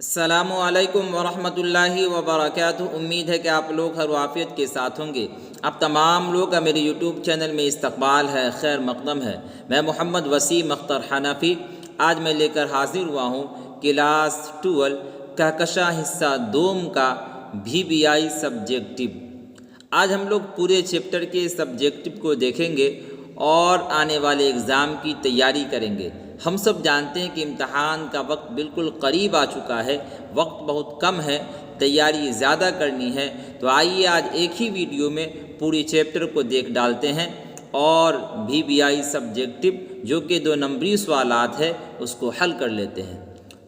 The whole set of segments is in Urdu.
السلام علیکم ورحمۃ اللہ وبرکاتہ۔ امید ہے کہ آپ لوگ ہر عافیت کے ساتھ ہوں گے۔ اب تمام لوگ کا میرے یوٹیوب چینل میں استقبال ہے، خیر مقدم ہے۔ میں محمد وسیم اختر حنفی آج میں لے کر حاضر ہوا ہوں کلاس 12 کہکشاں حصہ دوم کا VBI سبجیکٹو۔ آج ہم لوگ پورے چیپٹر کے سبجیکٹو کو دیکھیں گے اور آنے والے ایگزام کی تیاری کریں گے۔ ہم سب جانتے ہیں کہ امتحان کا وقت بالکل قریب آ چکا ہے، وقت بہت کم ہے، تیاری زیادہ کرنی ہے۔ تو آئیے آج ایک ہی ویڈیو میں پوری چیپٹر کو دیکھ ڈالتے ہیں اور VBI سبجیکٹو جو کہ 2 نمبری سوالات ہے اس کو حل کر لیتے ہیں۔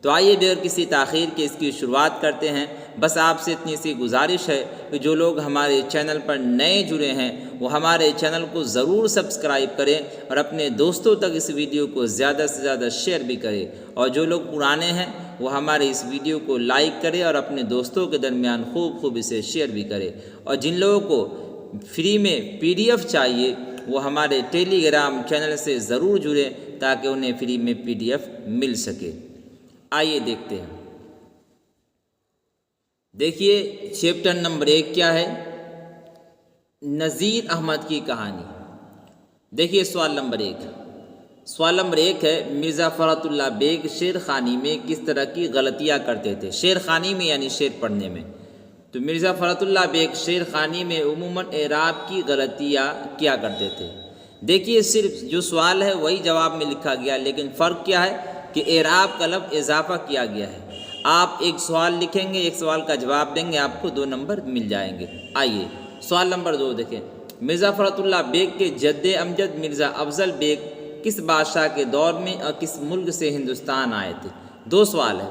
تو آئیے بغیر کسی تاخیر کے اس کی شروعات کرتے ہیں۔ بس آپ سے اتنی سی گزارش ہے کہ جو لوگ ہمارے چینل پر نئے جڑے ہیں وہ ہمارے چینل کو ضرور سبسکرائب کریں اور اپنے دوستوں تک اس ویڈیو کو زیادہ سے زیادہ شیئر بھی کریں، اور جو لوگ پرانے ہیں وہ ہمارے اس ویڈیو کو لائک کریں اور اپنے دوستوں کے درمیان خوب اسے شیئر بھی کریں۔ اور جن لوگوں کو فری میں PDF چاہیے وہ ہمارے ٹیلی گرام چینل سے ضرور جڑیں تاکہ انہیں فری میں PDF مل سکے۔ آئیے دیکھتے ہیں۔ دیکھیے چیپٹر نمبر 1 کیا ہے؟ نذیر احمد کی کہانی۔ دیکھیے سوال نمبر 1 ہے مرزا فرات اللہ بیگ شعر خوانی میں کس طرح کی غلطیاں کرتے تھے؟ شعر خوانی میں یعنی شعر پڑھنے میں۔ تو مرزا فرات اللہ بیگ شعر خوانی میں عموماً اعراب کی غلطیاں کیا کرتے تھے۔ دیکھیے صرف جو سوال ہے وہی جواب میں لکھا گیا، لیکن فرق کیا ہے کہ اعراب کا لفظ اضافہ کیا گیا ہے۔ آپ ایک سوال لکھیں گے، ایک سوال کا جواب دیں گے، آپ کو 2 نمبر مل جائیں گے۔ آئیے سوال نمبر 2 دیکھیں۔ مرزا فرات اللہ بیگ کے جد امجد مرزا افضل بیگ کس بادشاہ کے دور میں اور کس ملک سے ہندوستان آئے تھے؟ 2 سوال ہے۔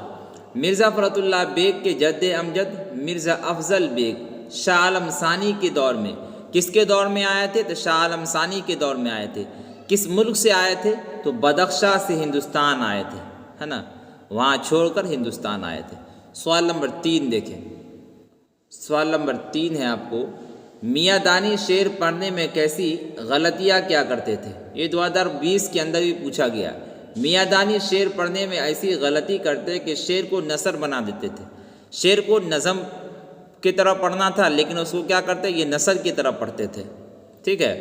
مرزا فرات اللہ بیگ کے جد امجد مرزا افضل بیگ شاہ عالم ثانی کے دور میں کس کے دور میں آئے تھے؟ تو شاہ عالم ثانی کے دور میں آئے تھے۔ کس ملک سے آئے تھے؟ تو بدخشاں سے ہندوستان آئے تھے، ہے نا، وہاں چھوڑ کر ہندوستان آئے تھے۔ سوال نمبر 3 دیکھیں۔ سوال نمبر 3 ہے آپ کو، میاں دانی شعر پڑھنے میں کیسی غلطیاں کیا کرتے تھے؟ یہ 2020 کے اندر بھی پوچھا گیا۔ میاں دانی شعر پڑھنے میں ایسی غلطی کرتے کہ شعر کو نثر بنا دیتے تھے۔ شعر کو نظم کی طرح پڑھنا تھا لیکن اس کو کیا کرتے؟ یہ نثر کی طرح پڑھتے تھے۔ ٹھیک ہے،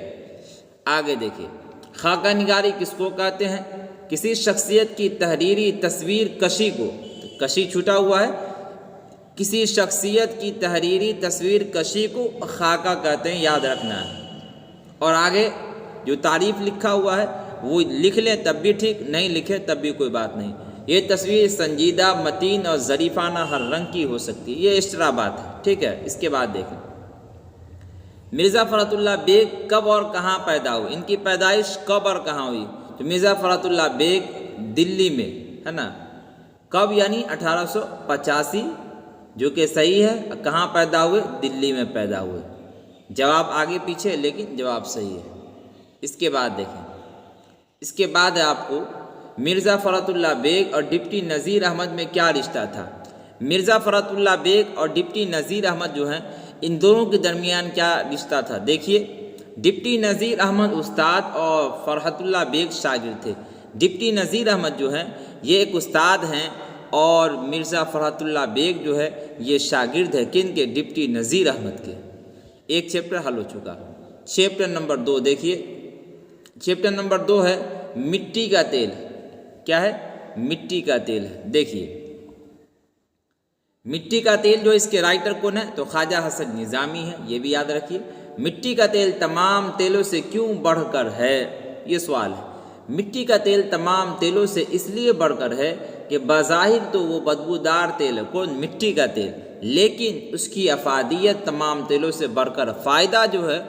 آگے دیکھیے۔ خاکہ نگاری کس کو کہتے ہیں؟ کسی شخصیت کی تحریری تصویر کشی کو، کشی چھوٹا ہوا ہے، کسی شخصیت کی تحریری تصویر کشی کو خاکہ کہتے ہیں، یاد رکھنا ہے۔ اور آگے جو تعریف لکھا ہوا ہے وہ لکھ لیں تب بھی ٹھیک، نہیں لکھیں تب بھی کوئی بات نہیں۔ یہ تصویر سنجیدہ، متین اور ظریفانہ ہر رنگ کی ہو سکتی ہے، یہ ایکسٹرا بات ہے۔ ٹھیک ہے، اس کے بعد دیکھیں۔ مرزا فرات اللہ بیگ کب اور کہاں پیدا ہوئے؟ ان کی پیدائش کب اور کہاں ہوئی؟ تو مرزا فرات اللہ بیگ دلی میں، ہے نا، کب یعنی 1885، جو کہ صحیح ہے۔ کہاں پیدا ہوئے؟ دلی میں پیدا ہوئے۔ جواب آگے پیچھے لیکن جواب صحیح ہے۔ اس کے بعد دیکھیں، اس کے بعد ہے آپ کو مرزا فرات اللہ بیگ اور ڈپٹی نذیر احمد میں کیا رشتہ تھا؟ مرزا فرات اللہ بیگ اور ڈپٹی نذیر احمد جو ہیں ان دونوں کے درمیان کیا رشتہ تھا؟ دیکھیے، ڈپٹی نذیر احمد استاد اور فرحت اللہ بیگ شاگرد تھے۔ ڈپٹی نذیر احمد جو ہیں یہ ایک استاد ہیں اور مرزا فرحت اللہ بیگ جو ہے یہ شاگرد ہے کن کے؟ ڈپٹی نذیر احمد کے۔ ایک چیپٹر حل ہو چکا۔ چیپٹر نمبر 2 دیکھیے۔ چیپٹر نمبر 2 ہے مٹی کا تیل۔ کیا ہے؟ مٹی کا تیل ہے۔ دیکھیے مٹی کا تیل جو اس کے رائٹر کون ہے؟ تو خواجہ حسن نظامی ہے، یہ بھی یاد رکھیے۔ مٹی کا تیل تمام تیلوں سے کیوں بڑھ کر ہے؟ یہ سوال ہے۔ مٹی کا تیل تمام تیلوں سے اس لیے بڑھ کر ہے کہ بظاہر تو وہ بدبودار تیل ہے، کون؟ مٹی کا تیل، لیکن اس کی افادیت تمام تیلوں سے بڑھ کر، فائدہ جو ہے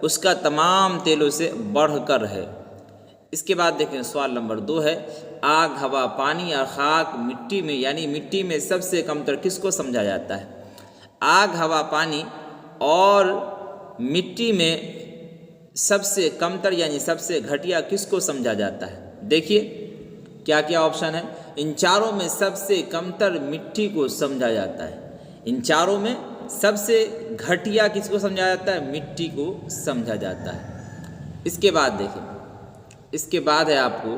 اس کا تمام تیلوں سے بڑھ کر ہے۔ اس کے بعد دیکھیں سوال نمبر 2 ہے، آگ، ہوا، پانی اور خاک مٹی میں یعنی مٹی میں سب سے کمتر کس کو سمجھا جاتا ہے؟ آگ، ہوا، پانی اور مٹی میں سب سے کمتر یعنی سب سے گھٹیا کس کو سمجھا جاتا ہے؟ دیکھیے کیا کیا آپشن ہے۔ ان چاروں میں سب سے کمتر مٹی کو سمجھا جاتا ہے۔ ان چاروں میں سب سے گھٹیا کس کو سمجھا جاتا ہے؟ مٹی کو سمجھا جاتا ہے۔ اس کے بعد دیکھیں، اس کے بعد ہے آپ کو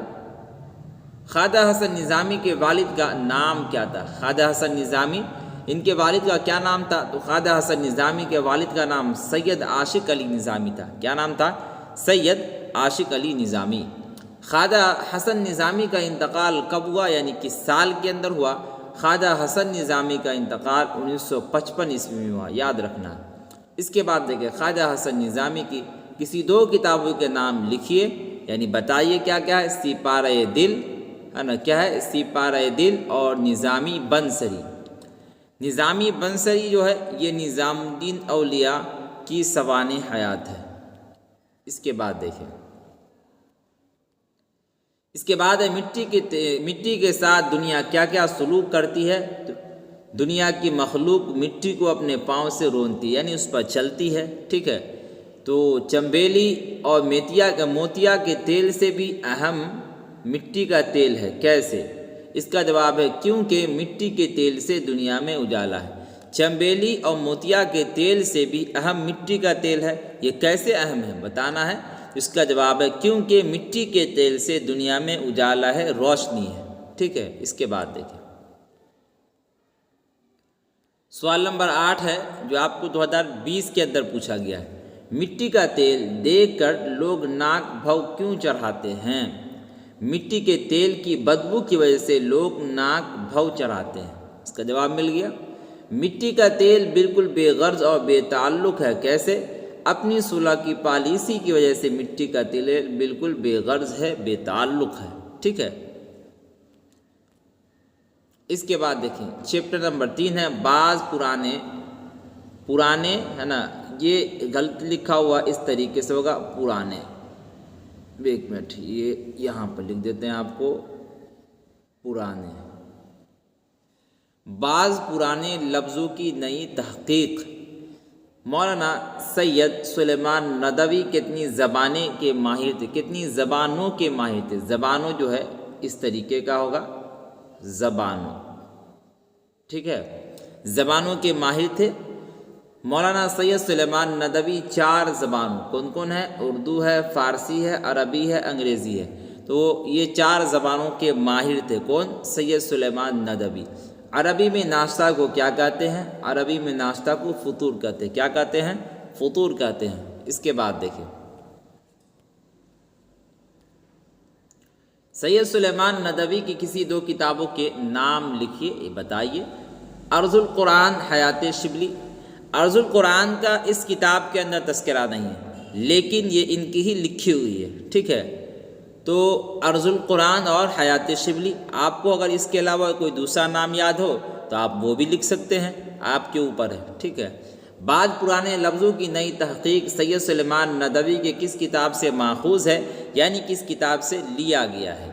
خواجہ حسن نظامی کے والد کا نام کیا تھا؟ خواجہ حسن نظامی ان کے والد کا کیا نام تھا؟ تو خواجہ حسن نظامی کے والد کا نام سید عاشق علی نظامی تھا۔ کیا نام تھا؟ سید عاشق علی نظامی۔ خواجہ حسن نظامی کا انتقال کب ہوا، یعنی کس سال کے اندر ہوا؟ خواجہ حسن نظامی کا انتقال 1955 عیسوی میں ہوا، یاد رکھنا۔ اس کے بعد دیکھیں خواجہ حسن نظامی کی کسی دو کتابوں کے نام لکھیے، یعنی بتائیے کیا کیا ہے؟ سپارہ دل ہے نا، کیا ہے؟ سپارہ دل اور نظامی بنصری۔ نظامی بنصری جو ہے یہ نظام الدین اولیاء کی سوانح حیات ہے۔ اس کے بعد دیکھیں، اس کے بعد ہے مٹی کے ساتھ دنیا کیا کیا سلوک کرتی ہے؟ تو دنیا کی مخلوق مٹی کو اپنے پاؤں سے رونتی ہے، یعنی اس پر چلتی ہے، ٹھیک ہے۔ تو چمبیلی اور موتیا کے تیل سے بھی اہم مٹی کا تیل ہے، کیسے؟ اس کا جواب ہے کیونکہ مٹی کے تیل سے دنیا میں اجالا ہے۔ چمبیلی اور موتیا کے تیل سے بھی اہم مٹی کا تیل ہے، یہ کیسے اہم ہے بتانا ہے۔ اس کا جواب ہے کیونکہ مٹی کے تیل سے دنیا میں اجالا ہے، روشنی ہے، ٹھیک ہے۔ اس کے بعد دیکھیں سوال نمبر 8 ہے جو آپ کو 2020 کے اندر پوچھا گیا ہے۔ مٹی کا تیل دیکھ کر لوگ ناک بھو کیوں چڑھاتے ہیں؟ مٹی کے تیل کی بدبو کی وجہ سے لوگ ناک بھو چڑھاتے ہیں۔ اس کا جواب مل گیا۔ مٹی کا تیل بالکل بے غرض اور بے تعلق ہے، کیسے؟ اپنی صلح کی پالیسی کی وجہ سے مٹی کا تیل بالکل بے غرض ہے، بے تعلق ہے، ٹھیک ہے۔ اس کے بعد دیکھیں چیپٹر نمبر 3 ہے بعض پرانے ہے نا، یہ غلط لکھا ہوا اس طریقے سے ہوگا پرانے، ایک منٹ یہ یہاں پر لکھ دیتے ہیں آپ کو پرانے۔ بعض پرانے لفظوں کی نئی تحقیق۔ مولانا سید سلیمان ندوی کتنی زبانوں کے ماہر تھے؟ زبانوں جو ہے اس طریقے کا ہوگا، زبانوں، ٹھیک ہے، زبانوں کے ماہر تھے۔ مولانا سید سلیمان ندوی 4 زبانوں کون کون ہے؟ اردو ہے، فارسی ہے، عربی ہے، انگریزی ہے۔ تو یہ 4 زبانوں کے ماہر تھے، کون؟ سید سلیمان ندوی۔ عربی میں ناشتہ کو کیا کہتے ہیں؟ عربی میں ناشتہ کو فطور کہتے ہیں۔ کیا کہتے ہیں؟ فطور کہتے ہیں۔ اس کے بعد دیکھیں سید سلیمان ندوی کی کسی 2 کتابوں کے نام لکھیے، یہ بتائیے۔ ارض القرآن، حیات شبلی۔ ارض القرآن کا اس کتاب کے اندر تذکرہ نہیں ہے، لیکن یہ ان کی ہی لکھی ہوئی ہے، ٹھیک ہے۔ تو ارض القرآن اور حیات شبلی، آپ کو اگر اس کے علاوہ کوئی دوسرا نام یاد ہو تو آپ وہ بھی لکھ سکتے ہیں، آپ کے اوپر ہے، ٹھیک ہے۔ بعض پرانے لفظوں کی نئی تحقیق سید سلیمان ندوی کے کس کتاب سے ماخوذ ہے، یعنی کس کتاب سے لیا گیا ہے؟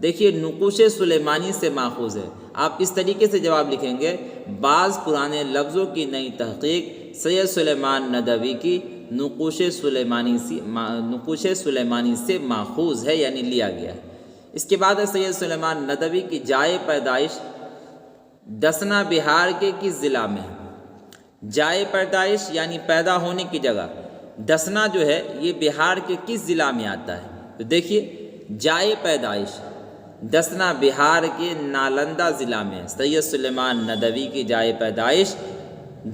دیکھیے نقوش سلیمانی سے ماخوذ ہے۔ آپ اس طریقے سے جواب لکھیں گے، بعض پرانے لفظوں کی نئی تحقیق سید سلیمان ندوی کی نقوش سلیمانی سے ماخوذ ہے، یعنی لیا گیا ہے۔ اس کے بعد سید سلیمان ندوی کی جائے پیدائش دسنا بہار کے کس ضلع میں ہے؟ جائے پیدائش یعنی پیدا ہونے کی جگہ، دسنا جو ہے یہ بہار کے کس ضلع میں آتا ہے؟ تو دیکھیے جائے پیدائش دسنا بہار کے نالندہ ضلع میں ہے۔ سید سلیمان ندوی کی جائے پیدائش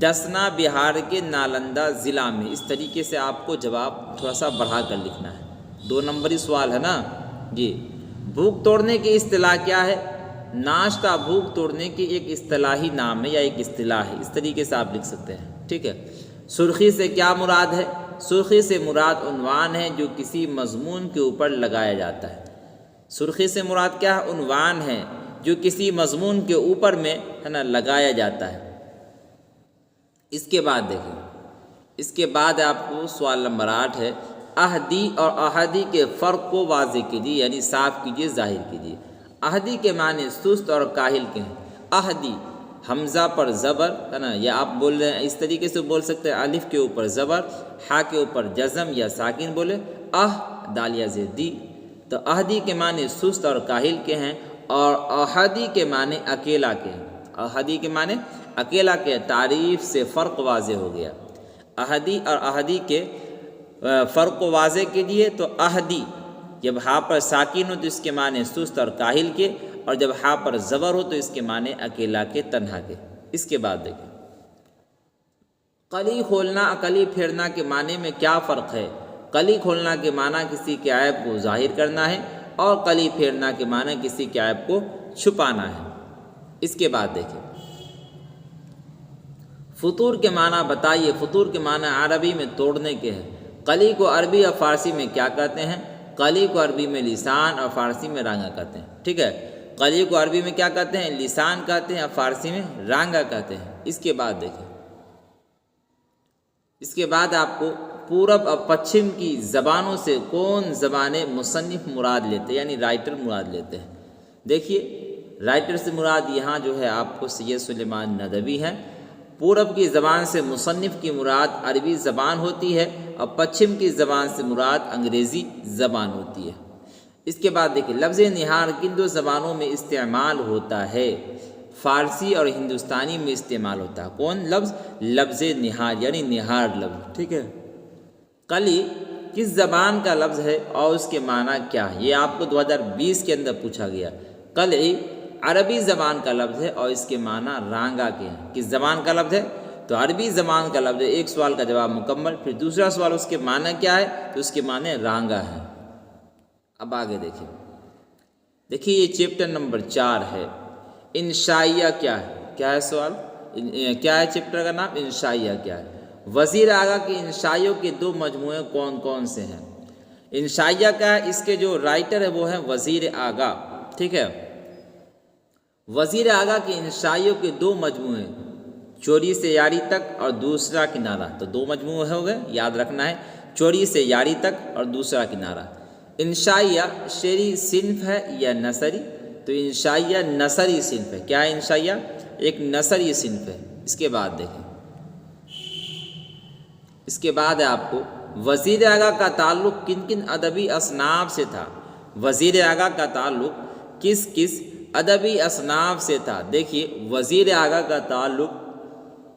دسنا بہار کے نالندہ ضلع میں۔ اس طریقے سے آپ کو جواب تھوڑا سا بڑھا کر لکھنا ہے، 2 نمبری سوال ہے نا جی۔ بھوک توڑنے کی اصطلاح کیا ہے؟ ناشتہ بھوک توڑنے کی ایک اصطلاحی نام ہے یا ایک اصطلاح ہے، اس طریقے سے آپ لکھ سکتے ہیں، ٹھیک ہے۔ سرخی سے کیا مراد ہے؟ سرخی سے مراد عنوان ہے جو کسی مضمون کے اوپر لگایا جاتا ہے۔ سرخی سے مراد کیا ہے؟ عنوان ہے جو کسی مضمون کے اوپر میں ہے نا لگایا جاتا ہے۔ اس کے بعد دیکھیں، اس کے بعد آپ کو سوال نمبر 8 ہے احدی اور احدی کے فرق کو واضح کیجیے، یعنی صاف کیجیے، ظاہر کیجیے۔ احدی کے معنی سست اور کاہل کے ہیں۔ احدی حمزہ پر زبر ہے نا، یا آپ بول رہے ہیں اس طریقے سے بول سکتے ہیں، الف کے اوپر زبر، ہا کے اوپر جزم یا ساکن بولے، دالیہ زیر دی۔ تو احدی کے معنی سست اور کاہل کے ہیں، اور احدی کے معنی اکیلا کے ہیں۔ احدی کے معنی اکیلا کے، تعریف سے فرق واضح ہو گیا۔ احدی اور احدی کے فرق کو واضح کیجیے۔ تو احدی جب ہا پر ساکن ہو تو اس کے معنی سست اور کاہل کے، اور جب ہا پر زبر ہو تو اس کے معنی اکیلا کے، تنہا کے۔ اس کے بعد دیکھیں کلی کھولنا، کلی پھیرنا کے معنی میں کیا فرق ہے؟ کلی کھولنا کے معنی کسی کے عیب کو ظاہر کرنا ہے، اور کلی پھیرنا کے معنی کسی کے عیب کو چھپانا ہے۔ اس کے بعد دیکھیں فطور کے معنی بتائیے۔ فطور کے معنی عربی میں توڑنے کے ہیں۔ کلی کو عربی اور فارسی میں کیا کہتے ہیں؟ کلی کو عربی میں لسان اور فارسی میں رانگا کہتے ہیں، ٹھیک ہے؟ کلی کو عربی میں کیا کہتے ہیں؟ لسان کہتے ہیں، اور فارسی میں رانگا کہتے ہیں۔ اس کے بعد دیکھیں اس کے بعد آپ کو پورب اور پچھم کی زبانوں سے کون زبان مصنف مراد لیتے ہیں، یعنی رائٹر مراد لیتے ہیں؟ دیکھیے رائٹر سے مراد یہاں جو ہے آپ کو سید سلیمان ندوی ہے۔ پورب کی زبان سے مصنف کی مراد عربی زبان ہوتی ہے، اور پچھم کی زبان سے مراد انگریزی زبان ہوتی ہے۔ اس کے بعد دیکھیں لفظ نہار کن دو زبانوں میں استعمال ہوتا ہے؟ فارسی اور ہندوستانی میں استعمال ہوتا ہے۔ کون لفظ؟ لفظ نہار، یعنی نہار لفظ، ٹھیک ہے؟ کلی کس زبان کا لفظ ہے اور اس کے معنی کیا ہے؟ یہ آپ کو 2020 کے اندر پوچھا گیا۔ کلی عربی زبان کا لفظ ہے اور اس کے معنی رانگا کے ہیں۔ کس زبان کا لفظ ہے؟ تو عربی زبان کا لفظ ہے۔ ایک سوال کا جواب مکمل۔ پھر دوسرا سوال اس کے معنی کیا ہے؟ تو اس کے معنی رانگا ہے۔ اب آگے دیکھیے یہ چیپٹر نمبر 4 ہے۔ انشائیہ کیا ہے؟ کیا ہے سوال؟ کیا ہے چیپٹر کا نام؟ انشائیہ کیا ہے؟ وزیر اعلیٰ کی انشائیوں کے 2 مجموعے کون کون سے ہیں؟ انشائیہ کا ہے، اس کے جو رائٹر ہے وہ ہے وزیر اعلیٰ، ٹھیک ہے؟ وزیر اعلیٰ کی انشائیوں کے 2 مجموعے، چوری سے یاری تک اور دوسرا کنارہ۔ تو 2 مجموعے ہو گئے، یاد رکھنا ہے، چوری سے یاری تک اور دوسرا کنارہ۔ انشائیہ شعری صنف ہے یا نثری؟ تو انشائیہ نثری صنف ہے۔ کیا ہے انشائیہ؟ ایک نثری صنف ہے۔ اس کے بعد دیکھیں اس کے بعد ہے آپ کو وزیر اعلیٰ کا تعلق کن کن ادبی اصناف سے تھا؟ وزیر اعلیٰ کا تعلق کس کس ادبی اصناف سے تھا؟ دیکھیے وزیر اعلیٰ کا تعلق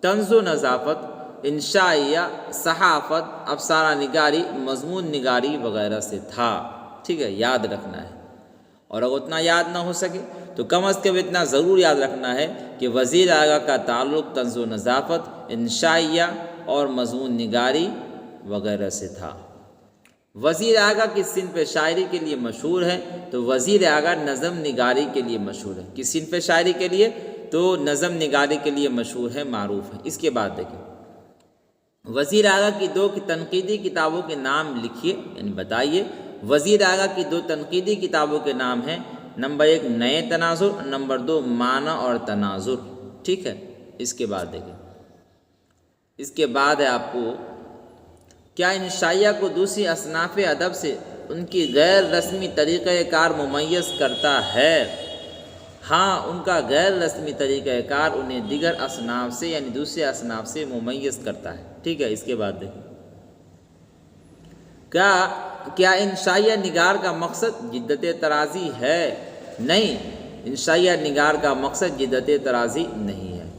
طنز و نظافت، انشائیہ، صحافت، افسانہ نگاری، مضمون نگاری وغیرہ سے تھا، ٹھیک ہے؟ یاد رکھنا ہے، اور اگر اتنا یاد نہ ہو سکے تو کم از کم اتنا ضرور یاد رکھنا ہے کہ وزیر اعلیٰ کا تعلق طنز و نظافت، انشائیہ اور مضمون نگاری وغیرہ سے تھا۔ وزیر اعلیٰ کس صنف شاعری کے لیے مشہور ہے؟ تو وزیر اعلیٰ نظم نگاری کے لیے مشہور ہے۔ کس صنف شاعری کے لیے؟ تو نظم نگاری کے لیے مشہور ہے، معروف ہے۔ اس کے بعد دیکھیں وزیر اعلیٰ کی 2 تنقیدی کتابوں کے نام لکھیے، یعنی بتائیے۔ وزیر اعلیٰ کی 2 تنقیدی کتابوں کے نام ہیں، نمبر 1 نئے تناظر، نمبر 2 معنی اور تناظر، ٹھیک ہے؟ اس کے بعد دیکھیں اس کے بعد ہے آپ کو کیا انشائیہ کو دوسری اصناف ادب سے ان کی غیر رسمی طریقہ کار ممیز کرتا ہے؟ ہاں، ان کا غیر رسمی طریقہ کار انہیں دیگر اصناف سے یعنی دوسرے اصناف سے ممیز کرتا ہے، ٹھیک ہے؟ اس کے بعد دیکھیں کیا انشائیہ نگار کا مقصد جدت طرازی ہے؟ نہیں، انشائیہ نگار کا مقصد جدت طرازی نہیں ہے۔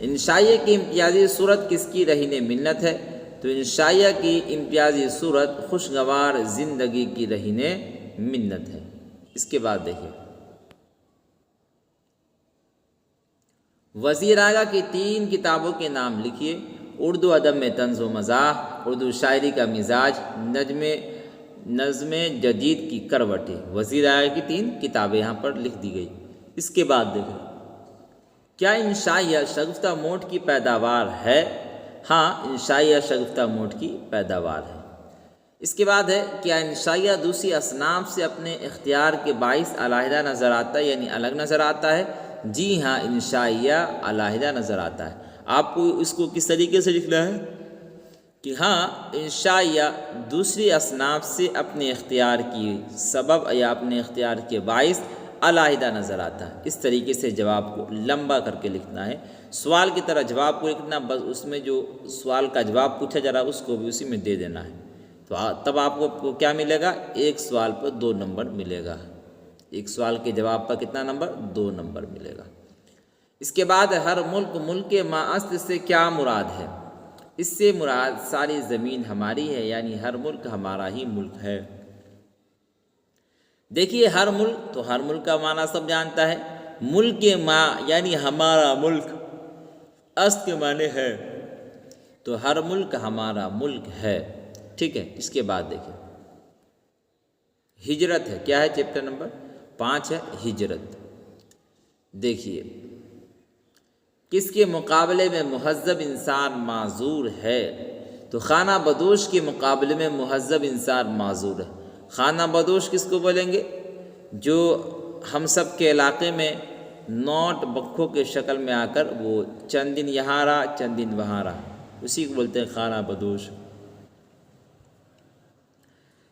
انشائیہ کی امتیازی صورت کس کی رہین منت ہے؟ تو انشائیہ کی امتیازی صورت خوشگوار زندگی کی رہین منت ہے۔ اس کے بعد دیکھیں وزیر اعلیٰ کی 3 کتابوں کے نام لکھیے۔ اردو ادب میں طنز و مزاح، اردو شاعری کا مزاج، نظم جدید کی کروٹیں۔ وزیر اعلیٰ کی 3 کتابیں یہاں پر لکھ دی گئی۔ اس کے بعد دیکھیں کیا انشائیہ شگفتہ موٹ کی پیداوار ہے؟ ہاں، انشائیہ شگفتہ موٹ کی پیداوار ہے۔ اس کے بعد ہے کیا انشائیہ دوسری اصناف سے اپنے اختیار کے باعث علیحدہ نظر آتا ہے یعنی الگ نظر آتا ہے؟ جی ہاں، انشائیہ علیحدہ نظر آتا ہے۔ آپ کو اس کو کس طریقے سے لکھنا ہے کہ ہاں انشائیہ دوسری اصناف سے اپنے اختیار کی سبب یا اپنے اختیار کے باعث علیحدہ نظر آتا ہے۔ اس طریقے سے جواب کو لمبا کر کے لکھنا ہے، سوال کی طرح جواب کو لکھنا، بس اس میں جو سوال کا جواب پوچھا جا رہا ہے اس کو بھی اسی میں دے دینا ہے، تو تب آپ کو کیا ملے گا؟ ایک سوال پر 2 نمبر ملے گا۔ ایک سوال کے جواب پر کتنا نمبر؟ 2 نمبر ملے گا۔ اس کے بعد ہر ملک ما است سے کیا مراد ہے؟ اس سے مراد ساری زمین ہماری ہے، یعنی ہر ملک ہمارا ہی ملک ہے۔ دیکھیے ہر ملک، تو ہر ملک کا معنی سب جانتا ہے، ملک کے ماں یعنی ہمارا ملک، است کے معنی ہے، تو ہر ملک ہمارا ملک ہے، ٹھیک ہے۔ اس کے بعد دیکھیں ہجرت ہے، کیا ہے؟ چیپٹر نمبر 5 ہے ہجرت۔ دیکھیے کس کے مقابلے میں مہذب انسان معذور ہے؟ تو خانہ بدوش کے مقابلے میں مہذب انسان معذور ہے۔ خانہ بدوش کس کو بولیں گے؟ جو ہم سب کے علاقے میں نوٹ بکھوں کے شکل میں آ کر وہ چند دن یہاں رہا چند دن وہاں رہا، اسی کو بولتے ہیں خانہ بدوش۔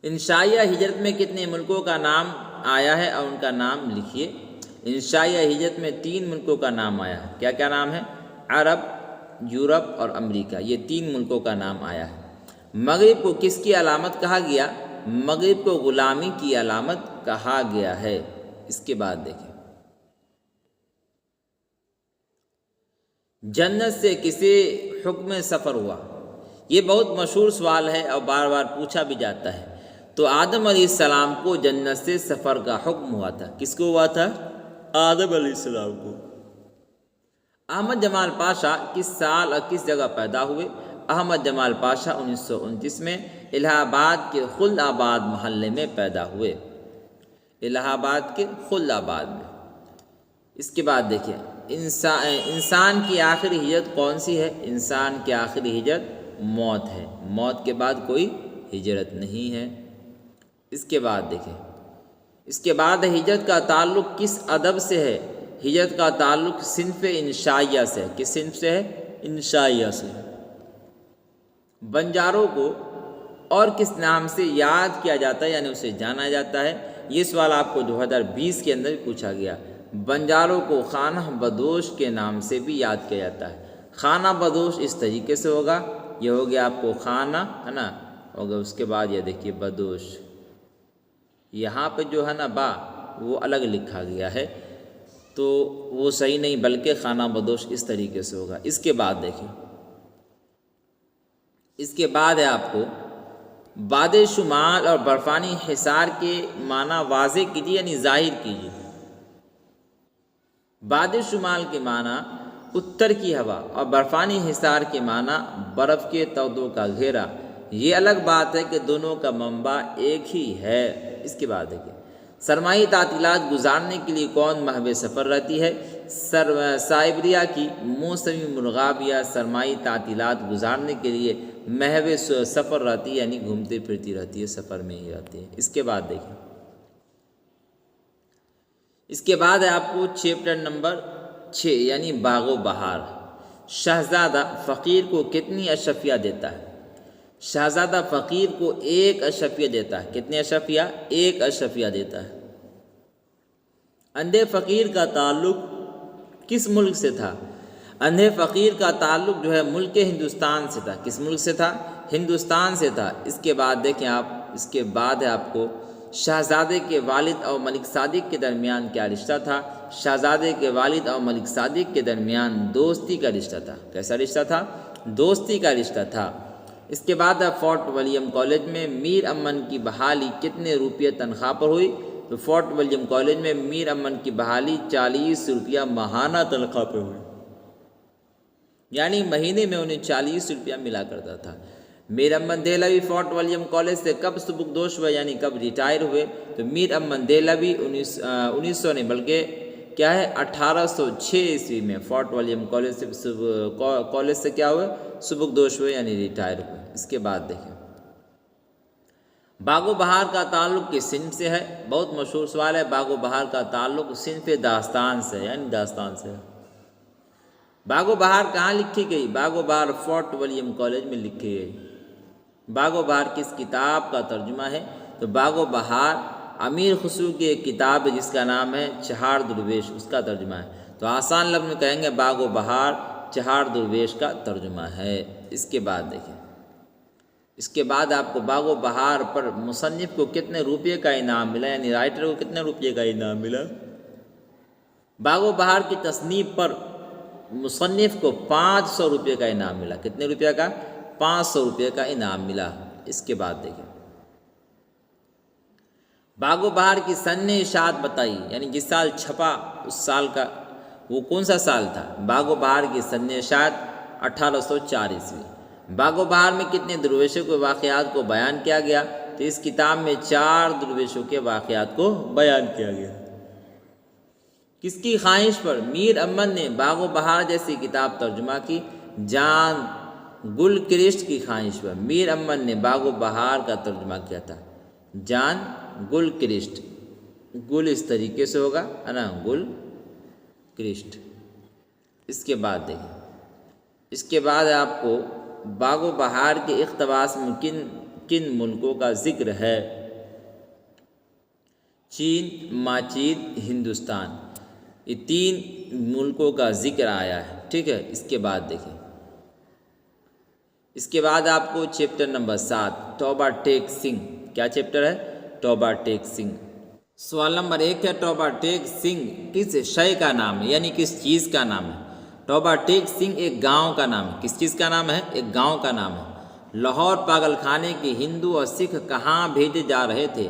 انشائیہ ہجرت میں کتنے ملکوں کا نام آیا ہے اور ان کا نام لکھیے۔ انشائیہ ہجرت میں 3 ملکوں کا نام آیا ہے، کیا کیا نام ہے؟ عرب، یورپ اور امریکہ، یہ 3 ملکوں کا نام آیا ہے۔ مغرب کو کس کی علامت کہا گیا؟ مغرب کو غلامی کی علامت کہا گیا ہے۔ اس کے بعد دیکھیں جنت سے کسی حکم سفر ہوا؟ یہ بہت مشہور سوال ہے اور بار بار پوچھا بھی جاتا ہے۔ تو آدم علیہ السلام کو جنت سے سفر کا حکم ہوا تھا۔ کس کو ہوا تھا؟ آدم علیہ السلام کو۔ احمد جمال پاشا کس سال اور کس جگہ پیدا ہوئے؟ احمد جمال پاشا 1929 میں الہ آباد کے خلد آباد محلے میں پیدا ہوئے، الہ آباد کے خلد آباد میں۔ اس کے بعد دیکھیں انسان کی آخری ہجرت کون سی ہے؟ انسان کی آخری ہجرت موت ہے، موت کے بعد کوئی ہجرت نہیں ہے۔ اس کے بعد دیکھیں اس کے بعد ہجرت کا تعلق کس ادب سے ہے؟ ہجرت کا تعلق صنف انشائیہ سے ہے۔ کس صنف سے ہے؟ انشائیہ سے۔ بنجاروں کو اور کس نام سے یاد کیا جاتا ہے یعنی اسے جانا جاتا ہے؟ یہ سوال آپ کو 2020 کے اندر پوچھا گیا۔ بنجاروں کو خانہ بدوش کے نام سے بھی یاد کیا جاتا ہے۔ خانہ بدوش اس طریقے سے ہوگا، یہ ہو گیا آپ کو خانہ ہے نا، ہوگا اس کے بعد یہ دیکھیے بدوش، یہاں پہ جو ہے نا با وہ الگ لکھا گیا ہے تو وہ صحیح نہیں، بلکہ خانہ بدوش اس طریقے سے ہوگا۔ اس کے بعد دیکھیں اس کے بعد ہے آپ کو باد شمال اور برفانی حصار کے معنی واضح کیجیے یعنی ظاہر کیجیے۔ باد شمال کے معنی اتر کی ہوا اور برفانی حصار کے معنی برف کے تودوں کا گھیرا۔ یہ الگ بات ہے کہ دونوں کا منبع ایک ہی ہے۔ اس کے بعد دیکھیں سرمائی تعطیلات گزارنے کے لیے کون محو سفر رہتی ہے؟ سائبریا کی موسمی مرغابیاں سرمائی تعطیلات گزارنے کے لیے محو سفر رہتی ہے یعنی گھومتی پھرتی رہتی ہے، سفر میں ہی رہتی ہے۔ اس کے بعد دیکھیں اس کے بعد ہے آپ کو چیپٹر نمبر 6 یعنی باغ و بہار۔ شہزادہ فقیر کو کتنی اشرفیہ دیتا ہے؟ شہزادہ فقیر کو 1 اشرفیہ دیتا ہے۔ کتنے اشرفیہ؟ 1 اشرفیہ دیتا ہے۔ اندھے فقیر کا تعلق کس ملک سے تھا؟ اندھے فقیر کا تعلق جو ہے ملک ہندوستان سے تھا۔ کس ملک سے تھا؟ ہندوستان سے تھا۔ اس کے بعد دیکھیں آپ اس کے بعد ہے آپ کو شہزادے کے والد اور ملک صادق کے درمیان کیا رشتہ تھا؟ شہزادے کے والد اور ملک صادق کے درمیان دوستی کا رشتہ تھا۔ کیسا رشتہ تھا؟ دوستی کا رشتہ تھا۔ اس کے بعد فورٹ ولیم کالج میں میر امن کی بحالی کتنے روپیہ تنخواہ پر ہوئی؟ تو فورٹ ولیم کالج میں میر امن کی بحالی 40 روپیہ ماہانہ تنخواہ پہ ہوئی، یعنی مہینے میں انہیں 40 روپیہ ملا کرتا تھا۔ میر امن دہلوی فورٹ ولیم کالج سے کب سبکدوش ہوئے یعنی کب ریٹائر ہوئے؟ تو میر امن دہلوی 1900 نہیں بلکہ کیا ہے 1806 عیسوی میں فورٹ ولیم کالج سے کیا ہوئے؟ سبکدوش ہوئے یعنی ریٹائر ہوئے۔ اس کے بعد دیکھیں باغ و بہار کا تعلق کس صنف سے ہے؟ بہت مشہور سوال ہے۔ باغ و بہار کا تعلق صنف داستان سے یعنی داستان سے ہے۔ باغ و بہار کہاں لکھی گئی؟ باغ و بہار فورٹ ولیم کالج میں لکھی گئی۔ باغ و بہار کس کتاب کا ترجمہ ہے؟ تو باغ و بہار امیر خسرو کی ایک کتاب ہے جس کا نام ہے چہار درویش، اس کا ترجمہ ہے۔ تو آسان لفظ میں کہیں گے باغ و بہار چہار درویش کا ترجمہ ہے۔ اس کے بعد دیکھیں اس کے بعد آپ کو باغ و بہار پر مصنف کو کتنے روپے کا انعام ملا یعنی رائٹر کو کتنے روپے کا انعام ملا؟ باغ و بہار کی تصنیف پر مصنف کو 500 روپے کا انعام ملا۔ کتنے روپے کا؟ 500 روپے کا انعام ملا۔ اس کے بعد دیکھیں باغ و بہار کی سن اشاعت بتائی، یعنی جس سال چھپا اس سال کا وہ کون سا سال تھا؟ باغ و بہار کی سن اشاعت 1804 باغ و بہار میں کتنے درویشوں کے واقعات کو بیان کیا گیا؟ تو اس کتاب میں 4 درویشوں کے واقعات کو بیان کیا گیا۔ کس کی خواہش پر میر امن نے باغ و بہار جیسی کتاب ترجمہ کی؟ جان گل کرسٹ کی خواہش پر میر امن نے باغ و بہار کا ترجمہ کیا تھا۔ جان گل کرسٹ، گل اس طریقے سے ہوگا ہے نا، گل کرسٹ۔ اس کے بعد دیکھیں، اس کے بعد آپ کو باغ و بہار کے اقتباس میں کن ملکوں کا ذکر ہے؟ چین، ماچین، ہندوستان، یہ 3 ملکوں کا ذکر آیا ہے، ٹھیک ہے۔ اس کے بعد دیکھیں، اس کے بعد آپ کو چیپٹر نمبر 7 توبہ ٹیک سنگھ، کیا چیپٹر ہے؟ توبہ ٹیک سنگھ۔ سوال نمبر 1 ہے توبہ ٹیک سنگھ کس شے کا نام ہے، یعنی کس چیز کا نام ہے؟ توبہ ٹیک سنگھ ایک گاؤں کا نام ہے۔ کس چیز کا نام ہے؟ ایک گاؤں کا نام ہے۔ لاہور پاگل خانے کے ہندو اور سکھ کہاں بھیجے جا رہے تھے؟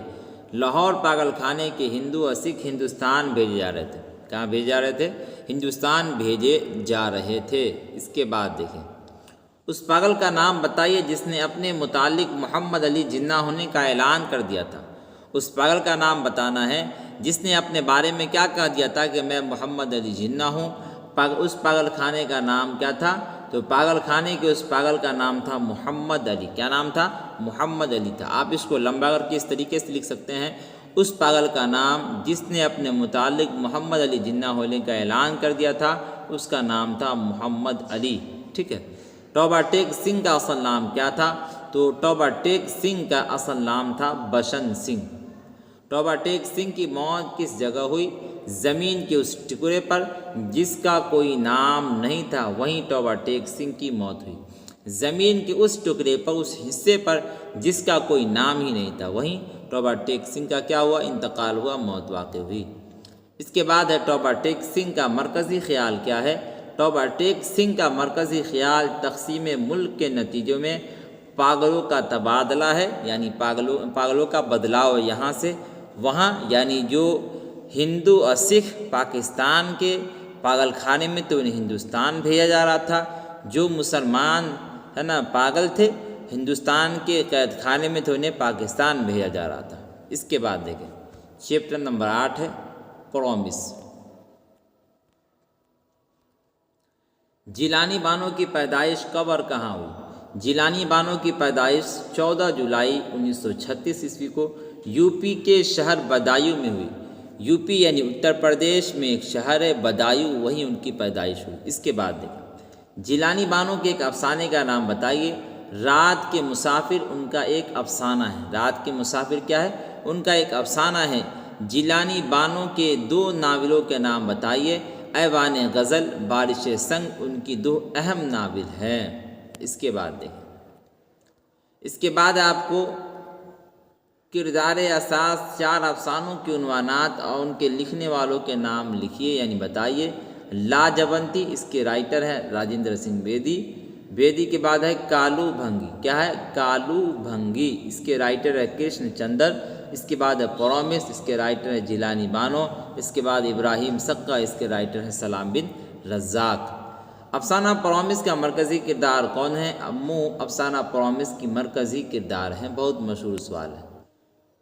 لاہور پاگل خانے کے ہندو اور سکھ ہندوستان بھیجے جا رہے تھے۔ کہاں بھیجے جا رہے تھے؟ ہندوستان بھیجے جا رہے تھے۔ اس کے بعد دیکھیں، اس پاگل کا نام بتائیے جس نے اپنے متعلق محمد علی جناح ہونے کا اعلان کر دیا تھا۔ اس پاگل کا نام بتانا ہے جس نے اپنے بارے میں کیا کہہ دیا تھا کہ میں محمد علی جناح ہوں۔ اس پاگل خانے کا نام کیا تھا؟ تو پاگل خانے کے اس پاگل کا نام تھا محمد علی۔ کیا نام تھا؟ محمد علی تھا۔ آپ اس کو لمبا کر کے اس طریقے سے لکھ سکتے ہیں، اس پاگل کا نام جس نے اپنے متعلق محمد علی جناح ہونے کا اعلان کر دیا تھا، اس کا نام تھا محمد علی، ٹھیک ہے۔ توبہ ٹیک سنگھ کا اصل نام کیا تھا؟ تو توبہ ٹیک سنگھ کا اصل نام تھا بشن سنگھ۔ توبہ ٹیک سنگھ کی موت کس جگہ ہوئی؟ زمین کے اس ٹکڑے پر جس کا کوئی نام نہیں تھا، وہیں توبہ ٹیک سنگھ کی موت ہوئی۔ زمین کے اس ٹکڑے پر، اس حصے پر جس کا کوئی نام ہی نہیں تھا، وہیں توبہ ٹیک سنگھ کا کیا ہوا؟ انتقال ہوا، موت واقع ہوئی۔ اس کے بعد ہے توبہ ٹیک سنگھ کا مرکزی خیال کیا ہے؟ توبہ ٹیک سنگھ کا مرکزی خیال تقسیم ملک کے نتیجوں میں پاگلوں کا تبادلہ ہے، یعنی پاگلوں کا بدلاؤ یہاں سے وہاں، یعنی جو ہندو اور سکھ پاکستان کے پاگل خانے میں تو انہیں ہندوستان بھیجا جا رہا تھا، جو مسلمان ہے نا پاگل تھے ہندوستان کے قید خانے میں تو انہیں پاکستان بھیجا جا رہا تھا۔ اس کے بعد دیکھیں چیپٹر نمبر 8 ہے پرومس۔ جیلانی بانو کی پیدائش کب اور کہاں ہوئی؟ جیلانی بانو کی پیدائش 14 جولائی 1936 کو یو پی کے شہر بدایوں میں ہوئی۔ یو پی یعنی اتر پردیش میں ایک شہر ہے بدایوں، وہیں ان کی پیدائش ہوئی۔ اس کے بعد دیکھیں جیلانی بانو کے ایک افسانے کا نام بتائیے۔ رات کے مسافر ان کا ایک افسانہ ہے۔ رات کے مسافر کیا ہے؟ ان کا ایک افسانہ ہے۔ جیلانی بانو کے 2 ناولوں کے نام بتائیے۔ ایوان غزل، بارش سنگ ان کی 2 اہم ناول ہیں۔ اس کے بعد دیکھیں، اس کے بعد آپ کو کردار اساس 4 افسانوں کے عنوانات اور ان کے لکھنے والوں کے نام لکھیے، یعنی بتائیے۔ لاجونتی، اس کے رائٹر ہیں راجندر سنگھ بیدی۔ بیدی کے بعد ہے کالو بھنگی، کیا ہے؟ کالو بھنگی، اس کے رائٹر ہے کرشن چندر۔ اس کے بعد ہے پرومس، اس کے رائٹر ہے جیلانی بانو۔ اس کے بعد ابراہیم سقا، اس کے رائٹر ہے سلام بن رزاق۔ افسانہ پرومس کا مرکزی کردار کون ہے؟ امو افسانہ پرومس کی مرکزی کردار ہیں، بہت مشہور سوال ہے۔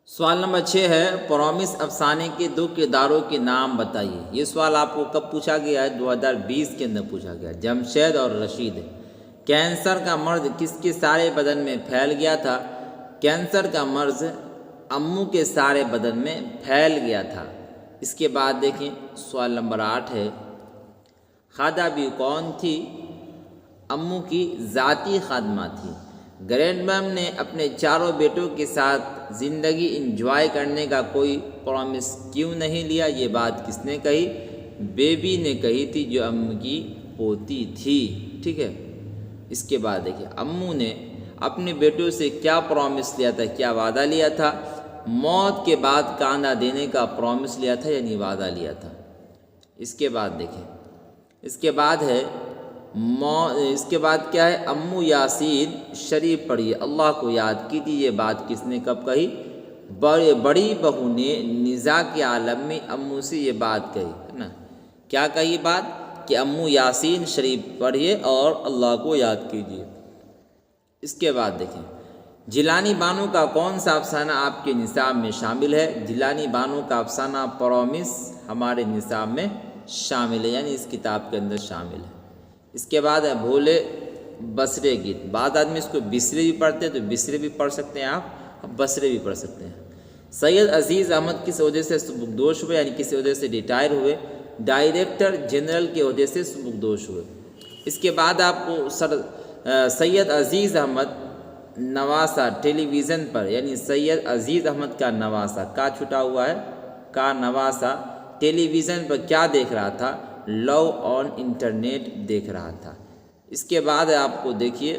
سوال نمبر 6 ہے پرومس افسانے کے 2 کرداروں کے نام بتائیے۔ یہ سوال آپ کو کب پوچھا گیا ہے؟ 2020 کے اندر پوچھا گیا، جمشید اور رشید۔ کینسر کا مرض کس کے سارے بدن میں پھیل گیا تھا؟ کینسر کا مرض امو کے سارے بدن میں پھیل گیا تھا۔ اس کے بعد دیکھیں سوال نمبر 8 ہے خادہ بھی کون تھی؟ امو کی ذاتی خادمہ تھی۔ گرینڈ میم نے اپنے 4 بیٹوں کے ساتھ زندگی انجوائے کرنے کا کوئی پرومس کیوں نہیں لیا؟ یہ بات کس نے کہی؟ بیبی نے کہی تھی، جو امو کی پوتی تھی، ٹھیک ہے۔ اس کے بعد دیکھیں امو نے اپنے بیٹوں سے کیا پرومس لیا تھا، کیا وعدہ لیا تھا؟ موت کے بعد کاندھا دینے کا پرومس لیا تھا، یعنی وعدہ لیا تھا۔ اس کے بعد دیکھیں، اس کے بعد ہے اس کے بعد کیا ہے؟ امو یاسین شریف پڑھیے، اللہ کو یاد کیجیے۔ یہ بات کس نے کب کہی؟ بڑی بہو نے نزاع کے عالم میں امو سے یہ بات کہی ہے نا، کیا کہی بات کہ امو یاسین شریف پڑھیے اور اللہ کو یاد کیجیے۔ اس کے بعد دیکھیں جیلانی بانو کا کون سا افسانہ آپ کے نصاب میں شامل ہے؟ جیلانی بانو کا افسانہ پرومس ہمارے نصاب میں شامل ہے، یعنی اس کتاب کے اندر شامل ہے۔ اس کے بعد ہے بھولے بسرے گیت، بعض آدمی اس کو بسرے بھی پڑھتے ہیں تو بسرے بھی پڑھ سکتے ہیں آپ، بسرے بھی پڑھ سکتے ہیں۔ سید عزیز احمد کس عہدے سے سبکدوش ہوئے؟ یعنی کسی عہدے سے ریٹائر ہوئے؟ ڈائریکٹر جنرل کے عہدے سے سبکدوش ہوئے۔ اس کے بعد آپ کو سید عزیز احمد نواسہ ٹیلی ویژن پر، یعنی سید عزیز احمد کا نواسہ کا چھٹا ہوا ہے، کا نواسہ ٹیلی ویژن پر کیا دیکھ رہا تھا؟ لو آن انٹرنیٹ دیکھ رہا تھا۔ اس کے بعد آپ کو دیکھیے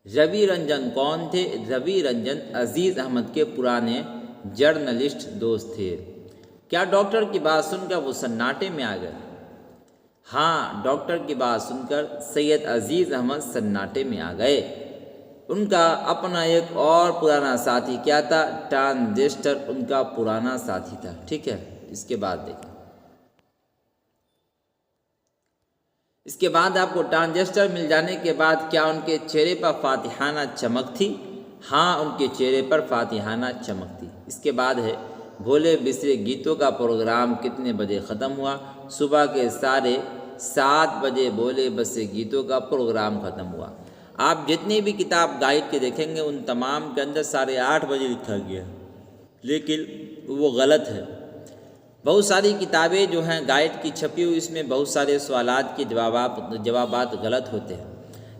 روی رنجن کون تھے؟ روی رنجن عزیز احمد کے پرانے جرنلسٹ دوست تھے۔ کیا ڈاکٹر کی بات سن کر وہ سناٹے میں آ گئے؟ ہاں، ڈاکٹر کی بات سن کر سید عزیز احمد سناٹے میں آ گئے۔ ان کا اپنا ایک اور پرانا ساتھی کیا تھا؟ ٹرانزسٹر ان کا پرانا ساتھی تھا، ٹھیک ہے۔ اس کے بعد دیکھیں، اس کے بعد آپ کو ٹرانزسٹر مل جانے کے بعد کیا ان کے چہرے پر فاتحانہ چمک تھی؟ ہاں، ان کے چہرے پر فاتحانہ چمک تھی۔ اس کے بعد ہے بھولے بسرے گیتوں کا پروگرام کتنے بجے ختم ہوا؟ صبح کے 7:30 بجے بھولے بسرے گیتوں کا پروگرام ختم ہوا۔ آپ جتنی بھی کتاب گائیڈ کے دیکھیں گے ان تمام کے اندر 8:30 بجے لکھا گیا ہے، لیکن وہ غلط ہے۔ بہت ساری کتابیں جو ہیں گائیڈ کی چھپی ہوئی، اس میں بہت سارے سوالات کے جوابات غلط ہوتے ہیں،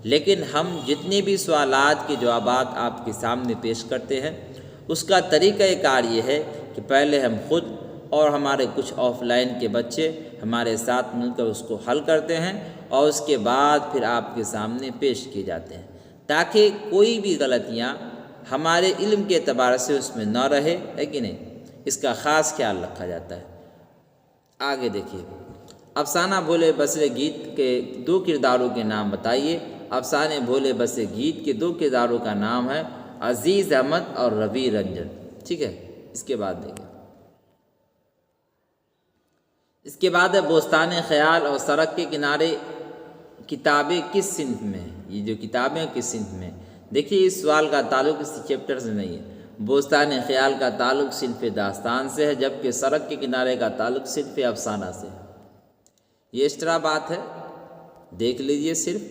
لیکن ہم جتنے بھی سوالات کے جوابات آپ کے سامنے پیش کرتے ہیں اس کا طریقہ کار یہ ہے کہ پہلے ہم خود اور ہمارے کچھ آف لائن کے بچے ہمارے ساتھ مل کر اس کو حل کرتے ہیں، اور اس کے بعد پھر آپ کے سامنے پیش کیے جاتے ہیں، تاکہ کوئی بھی غلطیاں ہمارے علم کے اعتبار سے اس میں نہ رہے، ہے کہ نہیں؟ اس کا خاص خیال رکھا جاتا ہے۔ آگے دیکھیے، افسانہ بھولے بسرے گیت کے 2 کرداروں کے نام بتائیے۔ افسانے بھولے بسرے گیت کے 2 کرداروں کا نام ہے عزیز احمد اور روی رنجن، ٹھیک ہے۔ اس کے بعد دیکھیں، اس کے بعد ہے بوستان خیال اور سڑک کے کنارے کتابیں کس صنف میں ہیں؟ یہ جو کتابیں کس صنف میں ہیں؟ دیکھیے اس سوال کا تعلق اس چیپٹر سے نہیں ہے۔ بوستان خیال کا تعلق صنف داستان سے ہے، جبکہ سڑک کے کنارے کا تعلق صنف افسانہ سے ہے۔ یہ ایکسٹرا بات ہے، دیکھ لیجئے صرف۔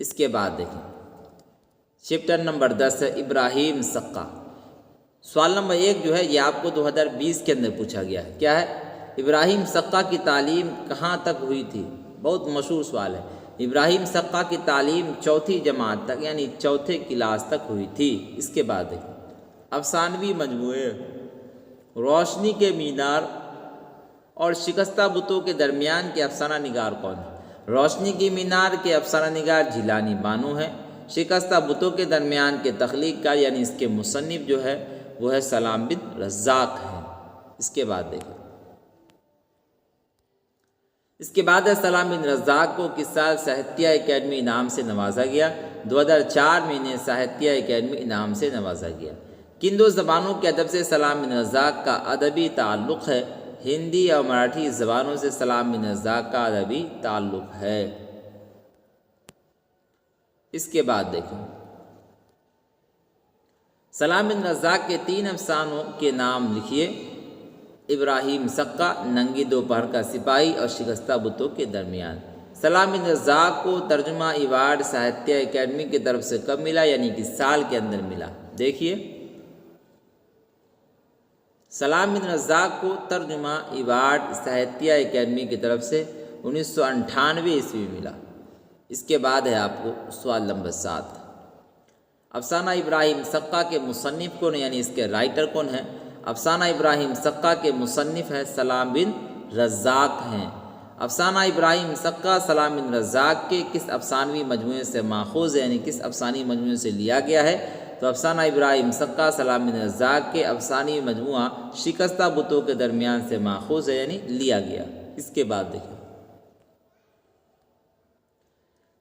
اس کے بعد دیکھیں چیپٹر نمبر 10 ہے ابراہیم سقا۔ سوال نمبر 1 جو ہے یہ آپ کو 2020 کے اندر پوچھا گیا ہے، کیا ہے؟ ابراہیم سقا کی تعلیم کہاں تک ہوئی تھی؟ بہت مشہور سوال ہے۔ ابراہیم سقا کی تعلیم 4 جماعت تک، یعنی 4 کلاس تک ہوئی تھی۔ اس کے بعد دیکھیں افسانوی مجموعے، روشنی کے مینار اور شکستہ بتوں کے درمیان کے افسانہ نگار کون ہے؟ روشنی کی مینار کے افسانہ نگار جیلانی بانو ہے۔ شکستہ بتوں کے درمیان کے تخلیق کار یعنی اس کے مصنف جو ہے وہ ہے سلام بن رزاق ہے۔ اس کے بعد دیکھیں، اس کے بعد ہے سلام بن رزاق کو کس سال ساہتیہ اکیڈمی انعام سے نوازا گیا؟ 2004 میں انہیں ساہتیہ اکیڈمی انعام سے نوازا گیا۔ کن 2 زبانوں کے ادب سے سلام بن رزاق کا ادبی تعلق ہے؟ ہندی اور مراٹھی زبانوں سے سلام بن رزاق کا ادبی تعلق ہے۔ اس کے بعد دیکھیں سلام بن رزاق کے 3 افسانوں کے نام لکھیے۔ ابراہیم سقا، ننگی دوپہر کا سپاہی اور شکستہ بتوں کے درمیان۔ سلام بن رزاق کو ترجمہ ایوارڈ ساہتیہ اکیڈمی کی طرف سے کب ملا، یعنی کہ سال کے اندر ملا؟ دیکھیے سلام بن رزاق کو ترجمہ ایوارڈ ساہتیہ اکیڈمی کی طرف سے 1998 عیسوی میں ملا۔ اس کے بعد ہے آپ کو سوال نمبر 7، افسانہ ابراہیم سقا کے مصنف کون ہے، یعنی اس کے رائٹر کون ہے؟ افسانہ ابراہیم سقا کے مصنف ہے سلام بن رزاق ہیں۔ افسانہ ابراہیم سقا سلام بن رزاق کے کس افسانوی مجموعے سے ماخوذ ہے، یعنی کس افسانوی مجموعے سے لیا گیا ہے؟ تو افسانہ ابراہیم سقا سلام بن رزاق کے افسانوی مجموعہ شکستہ بتوں کے درمیان سے ماخوذ ہے، یعنی لیا گیا۔ اس کے بعد دیکھیں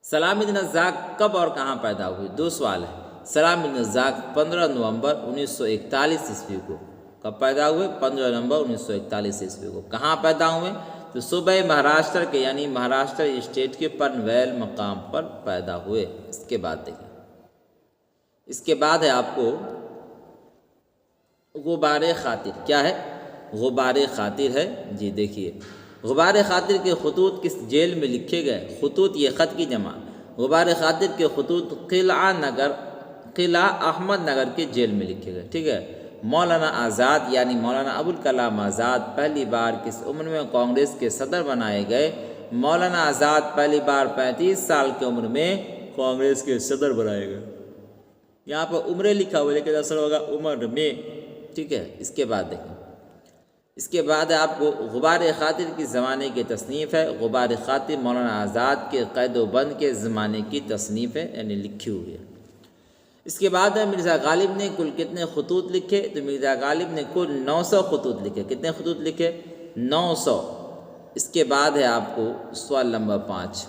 سلام بن رزاق کب اور کہاں پیدا ہوئے؟ 2 سوال ہے۔ سلام بن رزاق 15 نومبر 1941 عیسوی کو کب پیدا ہوئے؟ 15 نومبر 1941 عیسوی کو کہاں پیدا ہوئے؟ تو صوبہ مہاراشٹر کے یعنی مہاراشٹر اسٹیٹ کے پنویل مقام پر پیدا ہوئے۔ اس کے بعد دیکھیں، اس کے بعد ہے آپ کو غبار خاطر۔ کیا ہے؟ غبار خاطر ہے۔ جی دیکھیے، غبار خاطر کے خطوط کس جیل میں لکھے گئے؟ خطوط یہ خط کی جمع۔ غبار خاطر کے خطوط قلعہ احمد نگر کے جیل میں لکھے گئے، ٹھیک ہے۔ مولانا آزاد یعنی مولانا ابوالکلام آزاد پہلی بار کس عمر میں کانگریس کے صدر بنائے گئے؟ مولانا آزاد پہلی بار 35 سال کی عمر میں کانگریس کے صدر بنائے گئے۔ یہاں پر عمریں لکھا ہوا لیکن اصل ہوگا عمر میں، ٹھیک ہے۔ اس کے بعد دیکھیں، اس کے بعد آپ کو غبار خاطر کی زمانے کی تصنیف ہے۔ غبار خاطر مولانا آزاد کے قید و بند کے زمانے کی تصنیف ہے، یعنی لکھی ہوئی ہے۔ اس کے بعد ہے مرزا غالب نے کل کتنے خطوط لکھے؟ تو مرزا غالب نے کل 900 خطوط لکھے۔ کتنے خطوط لکھے؟ 900۔ اس کے بعد ہے آپ کو سوال نمبر 5،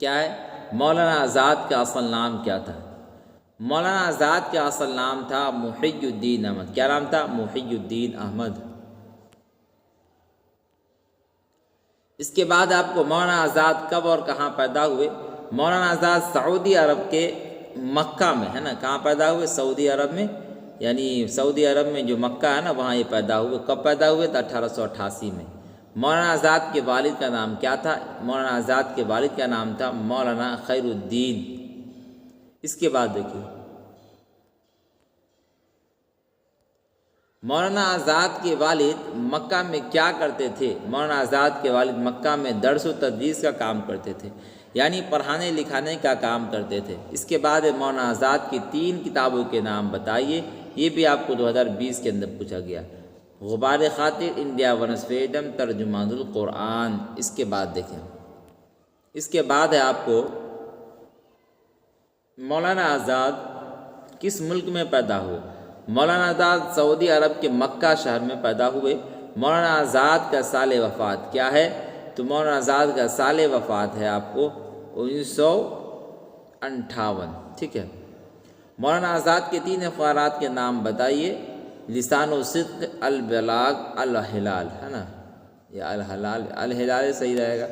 کیا ہے؟ مولانا آزاد کا اصل نام کیا تھا؟ مولانا آزاد کا اصل نام تھا محی الدین احمد۔ کیا نام تھا؟ محی الدین احمد۔ اس کے بعد آپ کو مولانا آزاد کب اور کہاں پیدا ہوئے؟ مولانا آزاد سعودی عرب کے مکہ میں، ہے نا، کہاں پیدا ہوئے؟ سعودی عرب میں، یعنی سعودی عرب میں جو مکہ ہے نا وہاں یہ پیدا ہوئے۔ کب پیدا ہوئے؟ تو 1888 میں۔ مولانا آزاد کے والد کا نام کیا تھا؟ مولانا آزاد کے والد کا نام تھا مولانا خیر الدین۔ اس کے بعد دیکھیے، مولانا آزاد کے والد مکہ میں کیا کرتے تھے؟ مولانا آزاد کے والد مکہ میں درس و تدریس کا کام کرتے تھے، یعنی پڑھانے لکھانے کا کام کرتے تھے۔ اس کے بعد مولانا آزاد کی 3 کتابوں کے نام بتائیے، یہ بھی آپ کو 2020 کے اندر پوچھا گیا۔ غبار خاطر، انڈیا ونس فریڈم، ترجمان القرآن۔ اس کے بعد دیکھیں، اس کے بعد ہے آپ کو مولانا آزاد کس ملک میں پیدا ہوئے؟ مولانا آزاد سعودی عرب کے مکہ شہر میں پیدا ہوئے۔ مولانا آزاد کا سال وفات کیا ہے؟ تو مولانا آزاد کا سال وفات ہے آپ کو 1958، ٹھیک ہے۔ مولانا آزاد کے 3 اخبارات کے نام بتائیے۔ لسان و صدق، البلاغ، الہلال، ہے نا، یا الہلال صحیح رہے گا۔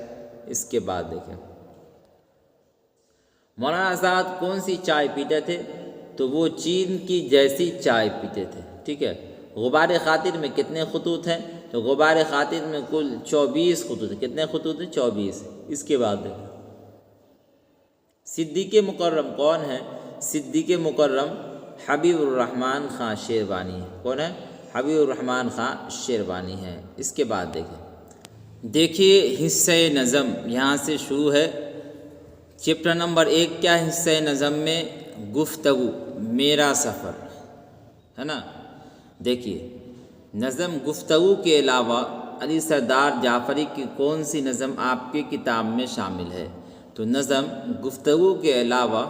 اس کے بعد دیکھیں، مولانا آزاد کون سی چائے پیتے تھے؟ تو وہ چین کی جیسی چائے پیتے تھے، ٹھیک ہے۔ غبار خاطر میں کتنے خطوط ہیں؟ تو غبار خاطر میں کل 24 خطوط ہیں۔ کتنے خطوط ہیں؟ 24۔ اس کے بعد دیکھیں، صدیق مکرم کون ہے؟ صدیق مکرم حبیب الرحمن خان شیروانی ہے۔ کون ہے؟ حبیب الرحمن خان شیروانی ہے۔ اس کے بعد دیکھیے حصہ نظم یہاں سے شروع ہے۔ چیپٹر نمبر 1 کیا حصہ نظم میں؟ گفتگو، میرا سفر، ہے نا۔ دیکھیے، نظم گفتگو کے علاوہ علی سردار جعفری کی کون سی نظم آپ کی کتاب میں شامل ہے؟ تو نظم گفتگو کے علاوہ،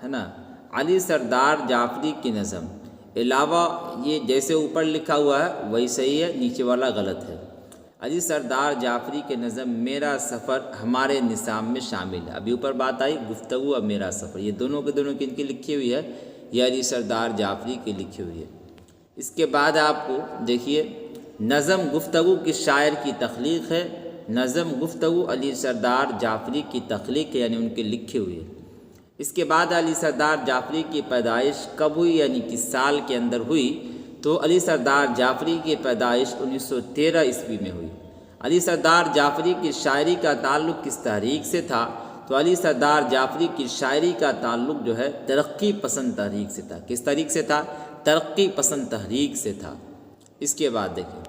ہے نا، علی سردار جعفری کی نظم علاوہ، یہ جیسے اوپر لکھا ہوا ہے وہی صحیح ہے، نیچے والا غلط ہے۔ علی سردار جعفری کے نظم میرا سفر ہمارے نصاب میں شامل ہے۔ ابھی اوپر بات آئی گفتگو اور میرا سفر، یہ دونوں کے دونوں کن کی لکھی ہوئی ہے؟ یہ علی سردار جعفری کی لکھی ہوئی ہے۔ اس کے بعد آپ کو دیکھیے، نظم گفتگو کس شاعر کی تخلیق ہے؟ نظم گفتگو علی سردار جعفری کی تخلیق ہے، یعنی ان کی لکھی ہوئی ہے۔ اس کے بعد علی سردار جعفری کی پیدائش کب ہوئی، یعنی کس سال کے اندر ہوئی؟ تو علی سردار جعفری کی پیدائش 1913 عیسوی میں ہوئی۔ علی سردار جعفری کی شاعری کا تعلق کس تحریک سے تھا؟ تو علی سردار جعفری کی شاعری کا تعلق جو ہے ترقی پسند تحریک سے تھا۔ کس تحریک سے تھا؟ ترقی پسند تحریک سے تھا۔ اس کے بعد دیکھیں،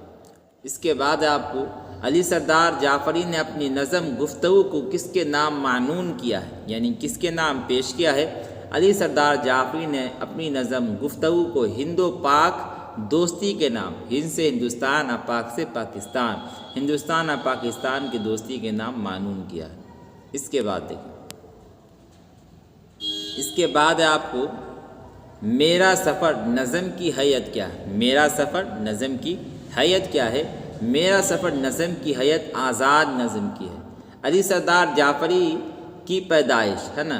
اس کے بعد آپ کو علی سردار جعفری نے اپنی نظم گفتگو کو کس کے نام معنون کیا ہے، یعنی کس کے نام پیش کیا ہے؟ علی سردار جعفری نے اپنی نظم گفتگو کو ہند و پاک دوستی کے نام، ہند سے ہندوستان اور پاک سے پاکستان، ہندوستان اور پاکستان کی دوستی کے نام معنون کیا ہے۔ اس کے بعد دیکھیں، اس کے بعد آپ کو میرا سفر نظم کی حیت کیا ہے؟ میرا سفر نظم کی حیت کیا ہے؟ میرا سفر نظم کی حیت آزاد نظم کی ہے۔ علی سردار جعفری کی پیدائش، ہے نا،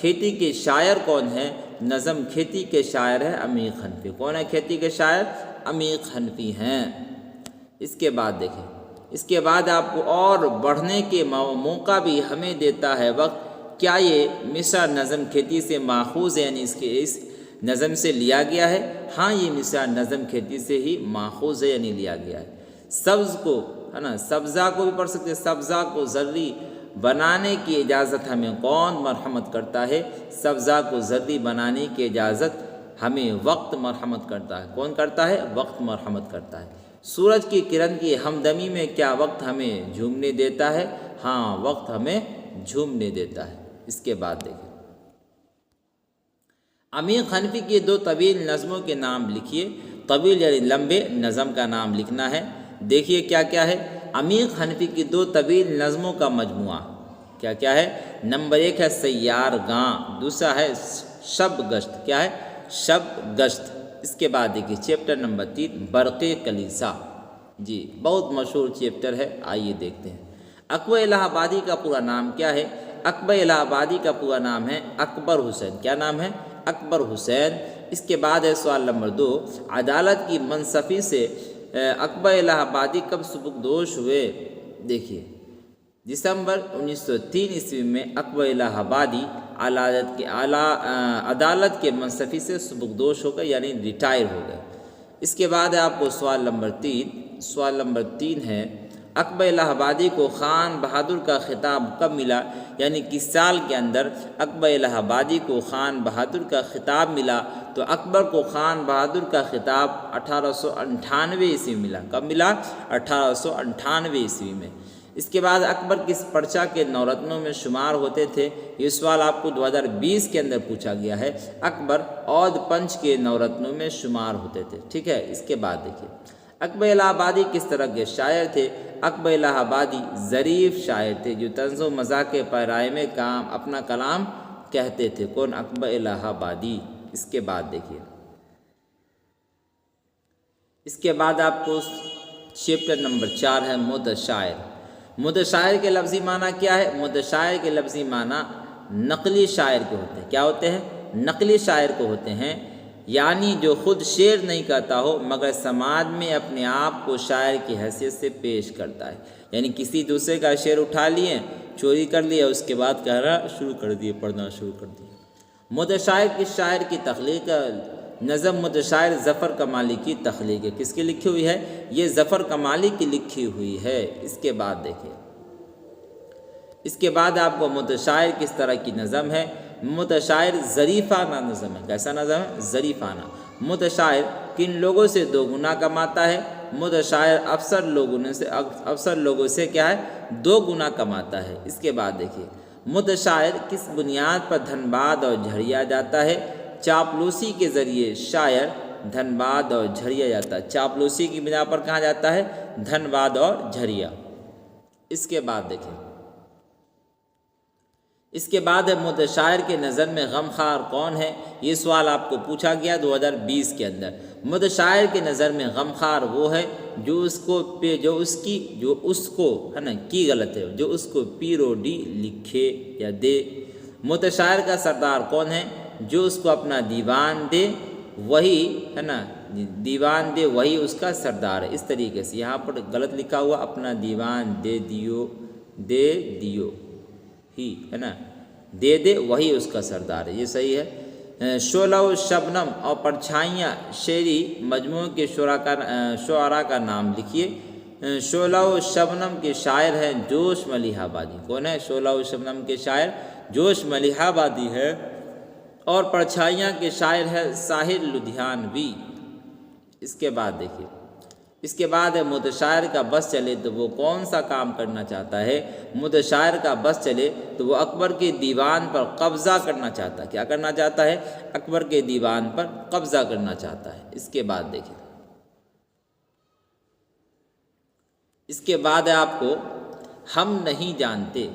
کھیتی کے شاعر کون ہیں؟ نظم کھیتی کے شاعر ہے عمیق حنفی۔ کون ہے کھیتی کے شاعر؟ عمیق حنفی ہیں۔ اس کے بعد دیکھیں، اس کے بعد آپ کو اور بڑھنے کے موقع بھی ہمیں دیتا ہے وقت۔ کیا یہ مصرع نظم کھیتی سے ماخوذ ہے، یعنی اس نظم سے لیا گیا ہے؟ ہاں، یہ مصرع نظم کھیتی سے ہی ماخوذ ہے، یعنی لیا گیا ہے۔ سبز کو ہے نا، سبزہ کو بھی پڑھ سکتے ہیں، سبزہ کو زرعی بنانے کی اجازت ہمیں کون مرحمت کرتا ہے؟ سبزہ کو زرعی بنانے کی اجازت ہمیں وقت مرحمت کرتا ہے۔ کون کرتا ہے؟ وقت مرحمت کرتا ہے۔ سورج کی کرن کی ہمدمی میں کیا وقت ہمیں جھومنے دیتا ہے؟ ہاں، وقت ہمیں جھومنے دیتا ہے۔ اس کے بعد دیکھیں، عمیق حنفی کی دو طویل نظموں کے نام لکھیے۔ طویل یعنی لمبے، نظم کا نام لکھنا ہے۔ دیکھیے کیا کیا ہے۔ عمیق حنفی کی دو طویل نظموں کا مجموعہ کیا کیا ہے؟ نمبر 1 ہے سیار گاں، دوسرا ہے شب گشت۔ کیا ہے؟ شب گشت۔ اس کے بعد دیکھیے چیپٹر نمبر 3 برق کلیسا، جی بہت مشہور چیپٹر ہے، آئیے دیکھتے ہیں۔ اکبر الہ آبادی کا پورا نام کیا ہے؟ اکبر الہ آبادی کا پورا نام ہے اکبر حسین۔ کیا نام ہے؟ اکبر حسین۔ اس کے بعد ہے سوال نمبر 2، عدالت کی منصفی سے اکبر الہ آبادی کب سبکدوش ہوئے؟ دیکھیے دسمبر 1903 عیسوی میں اکبر الہ آبادی عدالت کے منصفی سے سبکدوش ہو گئے، یعنی ریٹائر ہو گئے۔ اس کے بعد ہے آپ کو سوال نمبر 3۔ سوال نمبر 3 ہے اکبر الہ آبادی کو خان بہادر کا خطاب کب ملا؟ یعنی کس سال کے اندر اکبر الہ آبادی کو خان بہادر کا خطاب ملا؟ تو اکبر کو خان بہادر کا خطاب 1898 عیسوی میں ملا۔ کب ملا؟ 1898 عیسوی میں۔ اس کے بعد اکبر کس پرچہ کے نورتنوں میں شمار ہوتے تھے؟ یہ سوال آپ کو 2020 کے اندر پوچھا گیا ہے۔ اکبر اودھ پنچ کے نورتنوں میں شمار ہوتے تھے، ٹھیک ہے۔ اس کے بعد دیکھیے اکبر الہ آبادی کس طرح کے شاعر تھے؟ اکبر الہ آبادی ظریف شاعر تھے جو طنز و مزاح کے پیرائے میں اپنا کلام کہتے تھے۔ کون؟ اکبر الہ آبادی۔ اس کے بعد دیکھیے، اس کے بعد آپ کو چیپٹر نمبر 4 ہے متشاعر۔ متشاعر کے لفظی معنی کیا ہے؟ متشاعر کے لفظی معنی نقلی شاعر کے ہوتے ہیں۔ کیا ہوتے ہیں؟ نقلی شاعر کو ہوتے ہیں، یعنی جو خود شعر نہیں کرتا ہو مگر سماج میں اپنے آپ کو شاعر کی حیثیت سے پیش کرتا ہے۔ یعنی کسی دوسرے کا شعر اٹھا لیے، چوری کر لیا، اس کے بعد کہہ رہا شروع کر دیے، پڑھنا شروع کر دیے۔ متشاعر کس شاعر کی تخلیق؟ نظم متشاعر ظفر کمالی کی تخلیق ہے۔ کس کی لکھی ہوئی ہے؟ یہ ظفر کمالی کی لکھی ہوئی ہے۔ اس کے بعد دیکھیں، اس کے بعد آپ کو متشاعر کس طرح کی نظم ہے؟ متشاعر ظریفانہ نظم ہے۔ کیسا نظم ہے؟ ظریفانہ۔ متشاعر کن لوگوں سے 2 گنا کماتا ہے؟ متشاعر افسر لوگوں سے کیا ہے؟ 2 گنا کماتا ہے۔ اس کے بعد دیکھیے متشاعر کس بنیاد پر دھنباد اور جھڑیا جاتا ہے؟ چاپلوسی کے ذریعے شاعر دھنباد اور جھڑیا جاتا ہے۔ چاپلوسی کی بنا پر کہاں جاتا ہے؟ دھنباد اور جھڑیا۔ اس کے بعد دیکھیں، اس کے بعد متشاعر کے نظر میں غمخوار کون ہے؟ یہ سوال آپ کو پوچھا گیا 2020 کے اندر۔ متشاعر کے نظر میں غمخوار وہ ہے جو اس کو ہے نا کی غلط ہے، جو اس کو پیروڈی لکھے یا دے۔ متشاعر کا سردار کون ہے؟ جو اس کو اپنا دیوان دے، وہی ہے نا، دیوان دے وہی اس کا سردار ہے۔ اس طریقے سے یہاں پر غلط لکھا ہوا، اپنا دیوان دے دیو ہی ہے نا، دے وہی اس کا سردار ہے، یہ صحیح ہے۔ شعلہ و شبنم اور پرچھائیاں شعری مجموعے کے شعراء کا نام لکھیے۔ شعلہ و شبنم کے شاعر ہیں جوش ملیح آبادی۔ کون ہے شعلہ و شبنم کے شاعر؟ جوش ملیح آبادی ہے۔ اور پرچھائیاں کے شاعر ہے ساحر لدھیانوی۔ اس کے بعد دیکھیے، اس کے بعد متشاعر کا بس چلے تو وہ کون سا کام کرنا چاہتا ہے؟ متشاعر کا بس چلے تو وہ اکبر کے دیوان پر قبضہ کرنا چاہتا ہے۔ کیا کرنا چاہتا ہے؟ اکبر کے دیوان پر قبضہ کرنا چاہتا ہے۔ اس کے بعد دیکھیں، اس کے بعد آپ کو ہم نہیں جانتے۔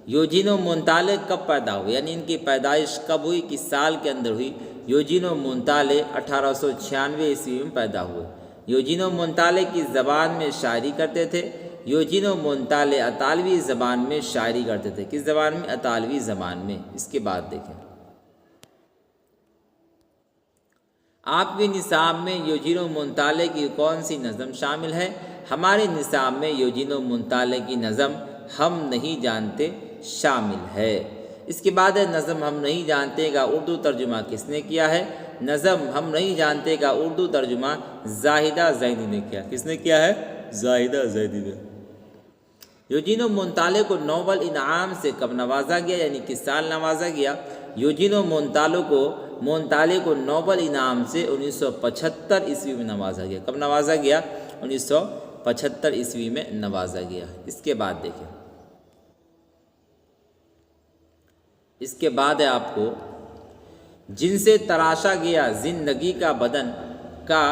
یوجینو مونتالے کب پیدا ہوئے؟ یعنی ان کی پیدائش کب ہوئی، کس سال کے اندر ہوئی؟ یوجینو مونتالے 1896 عیسوی میں پیدا ہوئے۔ یوجینو مونتالے کی زبان میں شاعری کرتے تھے۔ یوجینو مونتالے اطالوی زبان میں شاعری کرتے تھے۔ کس زبان میں؟ اطالوی زبان میں۔ اس کے بعد دیکھیں، آپ کے نصاب میں یوجین و منطالع کی کون سی نظم شامل ہے؟ ہمارے نصاب میں یوجین و منطالع کی نظم ہم نہیں جانتے شامل ہے۔ اس کے بعد ہے نظم ہم نہیں جانتے کا اردو ترجمہ کس نے کیا ہے؟ نظم ہم نہیں جانتے کا اردو ترجمہ زاہدہ زیدی نے کیا۔ کس نے کیا ہے؟ زاہدہ زیدی نے۔ یوجین و منطالع کو نوبل انعام سے کب نوازا گیا، یعنی کس سال نوازا گیا؟ یوجین و منطالع کو نوبل انعام سے 1975 عیسوی میں نوازا گیا۔ کب نوازا گیا؟ 1975 عیسوی میں نوازا گیا۔ اس کے بعد دیکھیں، اس کے بعد ہے آپ کو جن سے تراشا گیا زندگی کا بدن کا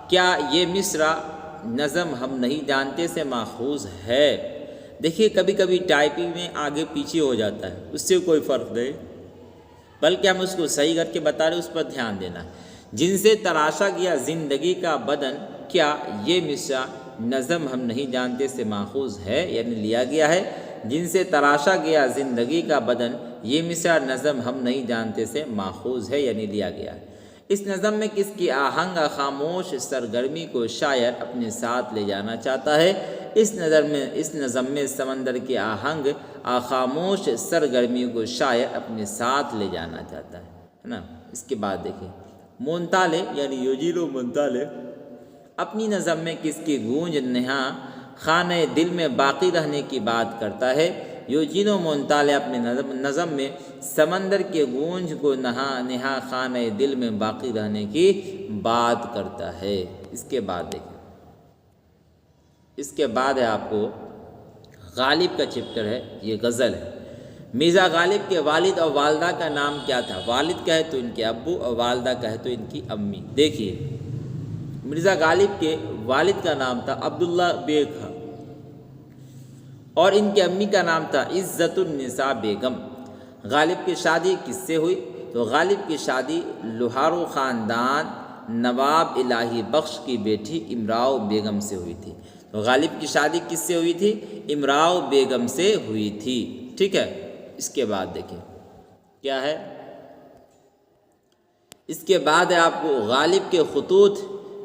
کیا یہ مصرع نظم ہم نہیں جانتے سے ماخوذ ہے؟ دیکھیے کبھی کبھی ٹائپنگ میں آگے پیچھے ہو جاتا ہے، اس سے کوئی فرق نہیں، بلکہ ہم اس کو صحیح کر کے بتا رہے، اس پر دھیان دینا ہے۔ جن سے تراشا گیا زندگی کا بدن کیا یہ مصرع نظم ہم نہیں جانتے سے ماخوذ ہے، یعنی لیا گیا ہے۔ جن سے تراشا گیا زندگی کا بدن یہ مصرع نظم ہم نہیں جانتے سے ماخوذ ہے، یعنی لیا گیا ہے۔ اس نظم میں کس کی آہنگ خاموش سرگرمی کو شاعر اپنے ساتھ لے جانا چاہتا ہے؟ اس نظم میں سمندر کے آہنگ خاموش سرگرمی کو شاعر اپنے ساتھ لے جانا چاہتا ہے نا۔ اس کے بعد دیکھیں منطالع یعنی یوجین و منطالع اپنی نظم میں کس کی گونج نہاں خانہ دل میں باقی رہنے کی بات کرتا ہے؟ یوجین و منطالع اپنے نظم میں سمندر کے گونج کو نہاں خانہ دل میں باقی رہنے کی بات کرتا ہے۔ اس کے بعد دیکھیں، اس کے بعد ہے آپ کو غالب کا چپٹر ہے، یہ غزل ہے۔ مرزا غالب کے والد اور والدہ کا نام کیا تھا؟ والد کہے تو ان کے ابو اور والدہ کہے تو ان کی امی۔ دیکھیے مرزا غالب کے والد کا نام تھا عبداللہ بیگ خاں اور ان کی امی کا نام تھا عزت النساء بیگم۔ غالب کی شادی کس سے ہوئی؟ تو غالب کی شادی لوہارو خاندان نواب الہی بخش کی بیٹی امراؤ بیگم سے ہوئی تھی۔ تو غالب کی شادی کس سے ہوئی تھی؟ امراؤ بیگم سے ہوئی تھی، ٹھیک ہے۔ اس کے بعد دیکھیں کیا ہے، اس کے بعد ہے آپ کو غالب کے خطوط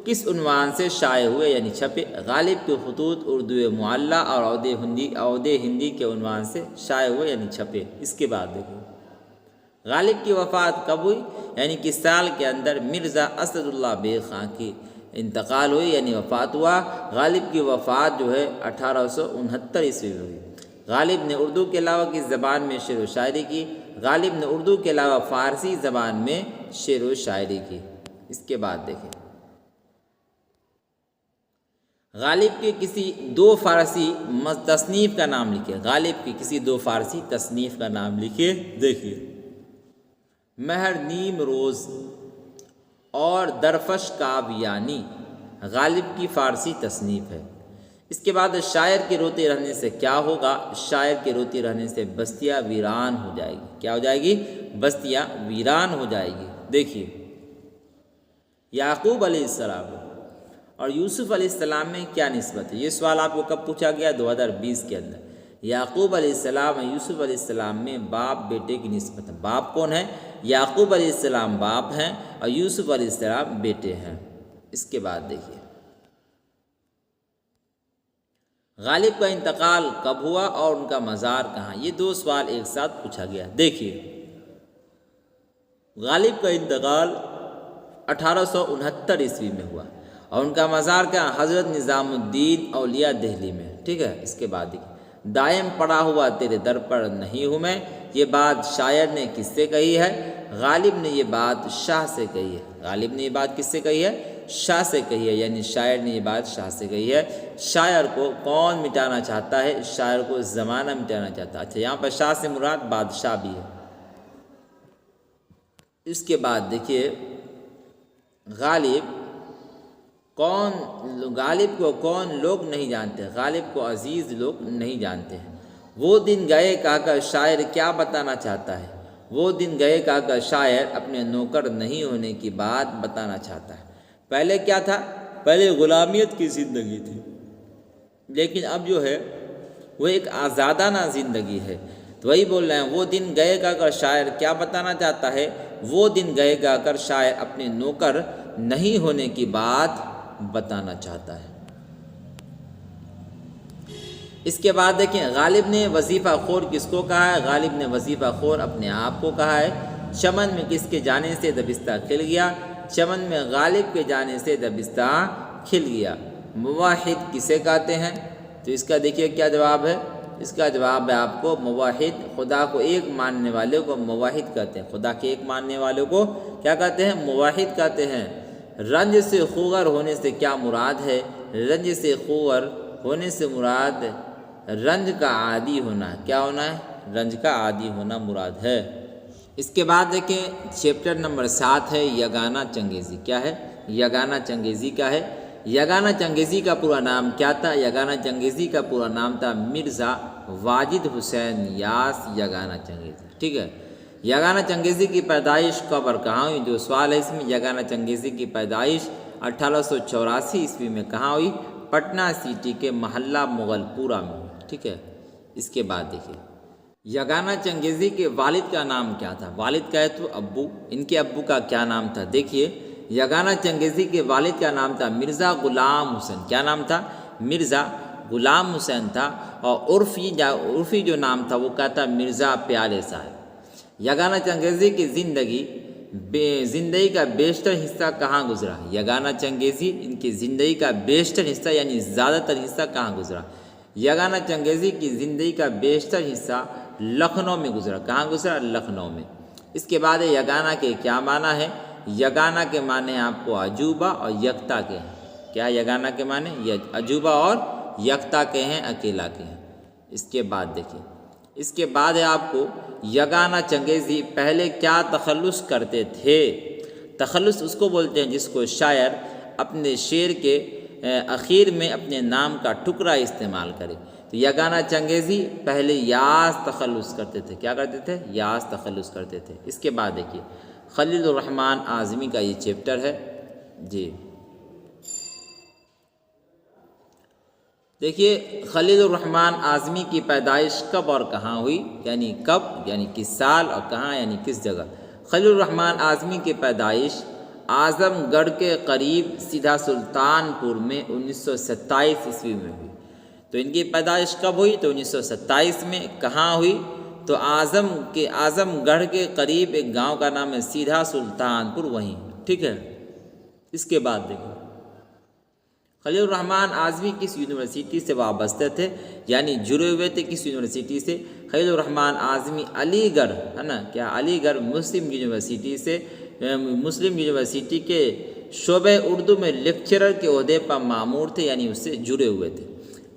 کس عنوان سے شائع ہوئے یعنی چھپے؟ غالب کے خطوط اردو معلیٰ اور عود ہندی کے عنوان سے شائع ہوئے یعنی چھپے۔ اس کے بعد دیکھیں غالب کی وفات کب ہوئی، یعنی کس سال کے اندر مرزا اسد اللہ بیگ خاں کی انتقال ہوئی یعنی وفات ہوا۔ غالب کی وفات جو ہے 1869 عیسوی میں ہوئی۔ غالب نے اردو کے علاوہ کس زبان میں شعر و شاعری کی؟ غالب نے اردو کے علاوہ فارسی زبان میں شعر و شاعری کی۔ اس کے بعد دیکھیں غالب کے کسی دو فارسی تصنیف کا نام لکھے۔ غالب کی کسی دو فارسی تصنیف کا نام لکھے۔ دیکھیے مہر نیم روز اور درفش کاویانی غالب کی فارسی تصنیف ہے۔ اس کے بعد شاعر کے روتے رہنے سے کیا ہوگا؟ شاعر کے روتے رہنے سے بستیاں ویران ہو جائے گی۔ کیا ہو جائے گی؟ بستیاں ویران ہو جائے گی۔ دیکھیے یعقوب علیہ السلام اور یوسف علیہ السلام میں کیا نسبت ہے؟ یہ سوال آپ کو کب پوچھا گیا؟ 2020 کے اندر۔ یعقوب علیہ السلام اور یوسف علیہ السلام میں باپ بیٹے کی نسبت ہے۔ باپ کون ہے؟ یعقوب علیہ السلام باپ ہیں اور یوسف علیہ السلام بیٹے ہیں۔ اس کے بعد دیکھیے غالب کا انتقال کب ہوا اور ان کا مزار کہاں؟ یہ دو سوال ایک ساتھ پوچھا گیا۔ دیکھیے غالب کا انتقال 1869 عیسوی میں ہوا اور ان کا مزار کہاں؟ حضرت نظام الدین اولیاء دہلی میں، ٹھیک ہے۔ اس کے بعد دیکھیے دائم پڑا ہوا تیرے در پر نہیں ہوں میں، یہ بات شاعر نے کس سے کہی ہے؟ غالب نے یہ بات شاہ سے کہی ہے۔ غالب نے یہ بات کس سے کہی ہے؟ شاہ سے کہی ہے، یعنی شاعر نے یہ بات شاہ سے کہی ہے۔ شاعر کو کون مٹانا چاہتا ہے؟ شاعر کو زمانہ مٹانا چاہتا ہے۔ اچھا یہاں پر شاہ سے مراد بادشاہ بھی ہے۔ اس کے بعد دیکھیے غالب کو کون لوگ نہیں جانتے؟ غالب کو عزیز لوگ نہیں جانتے ہیں۔ وہ دن گئے کہا کر شاعر کیا بتانا چاہتا ہے؟ وہ دن گئے کہا کر شاعر اپنے نوکر نہیں ہونے کی بات بتانا چاہتا ہے۔ پہلے کیا تھا؟ پہلے غلامیت کی زندگی تھی، لیکن اب جو ہے وہ ایک آزادانہ زندگی ہے۔ تو وہی بول رہے ہیں وہ دن گئے گا اگر شاعر کیا بتانا چاہتا ہے، وہ دن گئے گا اگر شاعر اپنے نوکر نہیں ہونے کی بات بتانا چاہتا ہے۔ اس کے بعد دیکھیں غالب نے وظیفہ خور کس کو کہا ہے؟ غالب نے وظیفہ خور اپنے آپ کو کہا ہے۔ چمن میں کس کے جانے سے دبستہ کھل گیا؟ چمن میں غالب کے جانے سے دبستہ کھل گیا۔ موحد کسے کہتے ہیں؟ تو اس کا دیکھیے کیا جواب ہے، اس کا جواب ہے آپ کو موحد، خدا کو ایک ماننے والے کو موحد کہتے ہیں، خدا کے ایک ماننے والے کو کیا کہتے ہیں؟ موحد کہتے ہیں۔ رنج سے خوگر ہونے سے کیا مراد ہے؟ رنج سے خوگر ہونے سے مراد رنج کا عادی ہونا ہے۔ کیا ہونا ہے؟ رنج کا عادی ہونا مراد ہے۔ اس کے بعد دیکھیں چیپٹر نمبر 7 ہے یگانہ چنگیزی۔ کیا ہے؟ یگانہ چنگیزی کا ہے۔ یگانہ چنگیزی کا پورا نام کیا تھا؟ یگانہ چنگیزی کا پورا نام تھا مرزا واجد حسین یاس یگانہ چنگیزی، ٹھیک ہے۔ یگانہ چنگیزی کی پیدائش کب اور کہاں ہوئی؟ جو سوال ہے اس میں، یگانہ چنگیزی کی پیدائش 1884 عیسوی میں کہاں ہوئی؟ پٹنہ سٹی کے محلہ مغل پورہ میں ہوئی، ٹھیک ہے۔ اس کے بعد دیکھیے یگانہ چنگیزی کے والد کا نام کیا تھا؟ والد کا ہے تو ابو، ان کے ابو کا کیا نام تھا؟ دیکھیے یگانہ چنگیزی کے والد کا نام تھا مرزا غلام حسین۔ کیا نام تھا؟ مرزا غلام حسین تھا، اور عرفی جو نام تھا وہ کیا تھا؟ مرزا پیارے صاحب۔ یگانہ چنگیزی کی زندگی کا بیشتر حصہ کہاں گزرا؟ یگانہ چنگیزی ان کی زندگی کا بیشتر حصہ یعنی زیادہ تر حصہ کہاں گزرا؟ یگانہ چنگیزی کی زندگی کا بیشتر حصہ لکھنؤ میں گزرا۔ کہاں گزرا؟ لکھنؤ میں۔ اس کے بعد یگانہ کے کیا معنی ہے؟ یگانہ کے معنی آپ کو عجوبہ اور یکتا کے ہیں۔ کیا یگانہ کے معنی؟ عجوبہ اور یکتا کے ہیں، اکیلا کے ہیں۔ اس کے بعد دیکھیں، اس کے بعد ہے آپ کو یگانہ چنگیزی پہلے کیا تخلص کرتے تھے؟ تخلص اس کو بولتے ہیں جس کو شاعر اپنے شعر کے اخیر میں اپنے نام کا ٹکڑا استعمال کرے۔ تو یگانہ چنگیزی پہلے یاس تخلص کرتے تھے۔ کیا کرتے تھے؟ یاس تخلص کرتے تھے۔ اس کے بعد دیکھیے خلیل الرحمن اعظمی کا یہ چیپٹر ہے جی۔ دیکھیے خلیل الرحمن اعظمی کی پیدائش کب اور کہاں ہوئی؟ یعنی کب یعنی کس سال، اور کہاں یعنی کس جگہ۔ خلیل الرحمن اعظمی کی پیدائش اعظم گڑھ کے قریب سیدھا سلطان پور میں 1927 عیسوی میں ہوئی۔ تو ان کی پیدائش کب ہوئی؟ تو 1927 میں۔ کہاں ہوئی؟ تو اعظم گڑھ کے قریب ایک گاؤں کا نام ہے سیدھا سلطان پور، وہیں، ٹھیک ہے۔ اس کے بعد دیکھیں خلیل الرحمن اعظمی کس یونیورسٹی سے وابستہ تھے، یعنی جڑے ہوئے تھے کس یونیورسٹی سے؟ خلیل الرحمن اعظمی علی گڑھ ہے نا، کیا علی گڑھ مسلم یونیورسٹی سے، مسلم یونیورسٹی کے شعبہ اردو میں لیکچرر کے عہدے پر مامور تھے، یعنی اس سے جڑے ہوئے تھے۔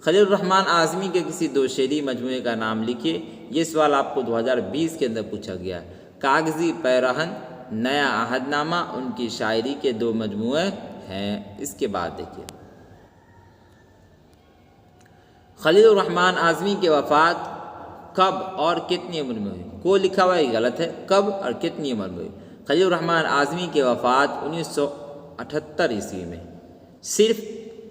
خلیل الرحمن اعظمی کے کسی دو شعری مجموعے کا نام لکھیے۔ یہ سوال آپ کو 2020 کے اندر پوچھا گیا ہے۔ کاغذی پیرہن، نیا عہد نامہ ان کی شاعری کے دو مجموعے ہیں۔ اس کے بعد دیکھیے خلیل الرحمن اعظمی کی وفات کب اور کتنی عمر میں ہوئی؟ کو لکھا ہوا ہے غلط ہے، کب اور کتنی عمر میں ہوئی؟ خلیل الرحمن اعظمی کی وفات 1978 عیسوی میں، صرف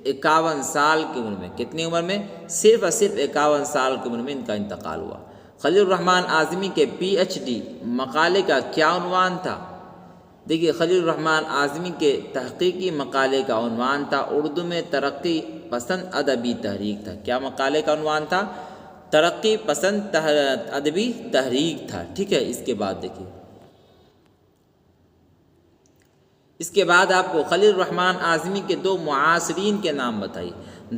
51 سال کی عمر میں۔ کتنی عمر میں؟ صرف اور صرف 51 سال کی عمر میں ان کا انتقال ہوا۔ خلیل الرحمن اعظمی کے PhD مقالے کا کیا عنوان تھا؟ دیکھیے خلیل الرحمن اعظمی کے تحقیقی مقالے کا عنوان تھا اردو میں ترقی پسند ادبی تحریک تھا۔ کیا مقالے کا عنوان تھا؟ ترقی پسند ادبی تحریک تھا، ٹھیک ہے۔ اس کے بعد دیکھیے اس کے بعد آپ کو خلیل الرحمن اعظمی کے دو معاصرین کے نام بتائیے۔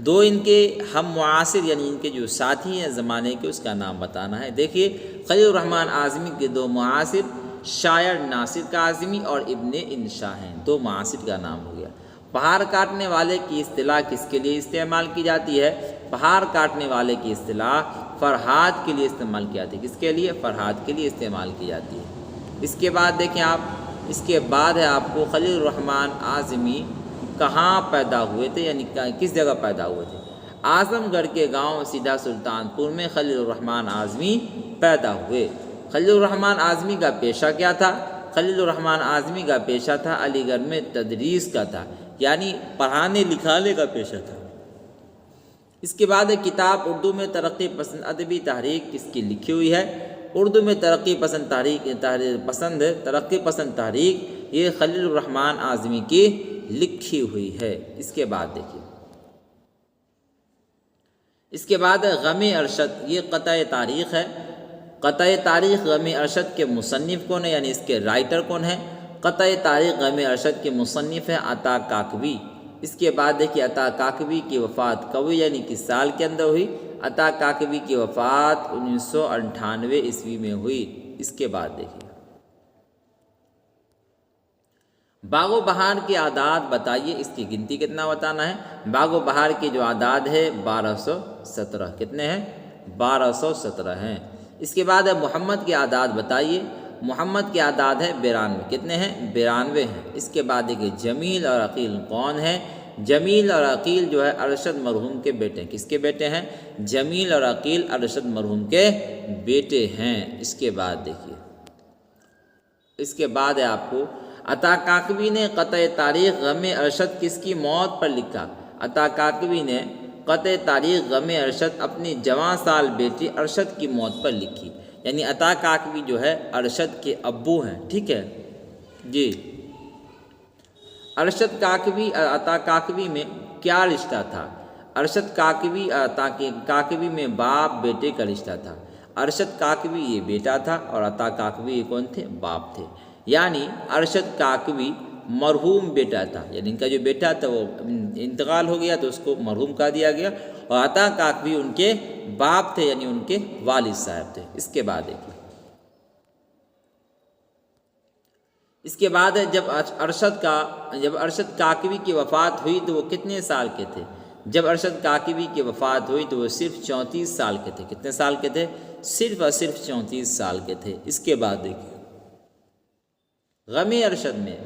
دو ان کے ہم معاصر یعنی ان کے جو ساتھی ہیں زمانے کے، اس کا نام بتانا ہے۔ دیکھیے خلیل الرحمن اعظمی کے دو معاصر شاعر ناصر کاظمی اور ابن انشا ہیں۔ دو معاصر کا نام ہو گیا۔ پہاڑ کاٹنے والے کی اصطلاح کس کے لیے استعمال کی جاتی ہے؟ پہاڑ کاٹنے والے کی اصطلاح فرہاد کے لیے استعمال کی جاتی ہے۔ کس کے لیے؟ فرہاد کے لیے استعمال کی جاتی ہے۔ اس کے بعد دیکھیں آپ، اس کے بعد ہے آپ کو خلیل الرحمن اعظمی کہاں پیدا ہوئے تھے، یعنی کس جگہ پیدا ہوئے تھے؟ اعظم گڑھ کے گاؤں سیدھا سلطان پور میں خلیل الرحمن اعظمی پیدا ہوئے۔ خلیل الرحمن اعظمی کا پیشہ کیا تھا؟ خلیل الرحمن اعظمی کا پیشہ تھا علی گڑھ میں تدریس کا تھا، یعنی پڑھانے لکھانے کا پیشہ تھا۔ اس کے بعد کتاب اردو میں ترقی پسند ادبی تحریک کس کی لکھی ہوئی ہے؟ اردو میں ترقی پسند تحریک یہ خلیل الرحمن اعظمی کی لکھی ہوئی ہے۔ اس کے بعد دیکھیے، اس کے بعد غم ارشد، یہ قطع تاریخ ہے۔ قطع تاریخ غم ارشد کے مصنف کون ہے، یعنی اس کے رائٹر کون ہے؟ قطع تاریخ غم ارشد کے مصنف ہے عطا کاکوی۔ اس کے بعد دیکھیے عطا کاکوی کی وفات کب ہوئی، یعنی کس سال کے اندر ہوئی؟ عطا کاکوی کی وفات 1998 عیسوی میں ہوئی۔ اس کے بعد دیکھیے باغ و بہار کے اعداد بتائیے، اس کی گنتی کتنا بتانا ہے؟ باغ و بہار کے جو اعداد ہے 1217، کتنے ہیں؟ 1217 ہیں۔ اس کے بعد محمد کے اعداد بتائیے، محمد کے اعداد ہے 92، کتنے ہیں؟ 92 ہیں۔ اس کے بعد دیکھیے جمیل اور عقیل کون ہیں؟ جمیل اور عقیل جو ہے ارشد مرحوم کے بیٹے ہیں۔ کس کے بیٹے ہیں؟ جمیل اور عقیل ارشد مرحوم کے بیٹے ہیں۔ اس کے بعد دیکھیے، اس کے بعد ہے آپ کو عطا کاکوی نے قطع تاریخ غم ارشد کس کی موت پر لکھا؟ عطا کاکوی نے قطع تاریخ غم ارشد اپنی جوان سال بیٹی ارشد کی موت پر لکھی، یعنی عطا کاکوی جو ہے ارشد کے ابو ہیں، ٹھیک ہے جی۔ ارشد کاکوی عطا کاکوی میں کیا رشتہ تھا؟ ارشد کاکوی عطا کاکوی میں باپ بیٹے کا رشتہ تھا۔ ارشد کاکوی یہ بیٹا تھا اور عطا کاکوی یہ کون تھے؟ باپ تھے۔ یعنی ارشد کاکوی مرحوم بیٹا تھا، یعنی ان کا جو بیٹا تھا وہ انتقال ہو گیا تو اس کو مرحوم کہہ دیا گیا، اور عطا کاکوی ان کے باپ تھے، یعنی ان کے والد صاحب تھے۔ اس کے بعد دیکھیے، اس کے بعد جب ارشد کاکوی کی وفات ہوئی تو وہ کتنے سال کے تھے؟ جب ارشد کاکوی کی وفات ہوئی تو وہ صرف 34 سال کے تھے۔ کتنے سال کے تھے؟ صرف اور صرف 34 سال کے تھے۔ اس کے بعد دیکھیے غم ارشد میں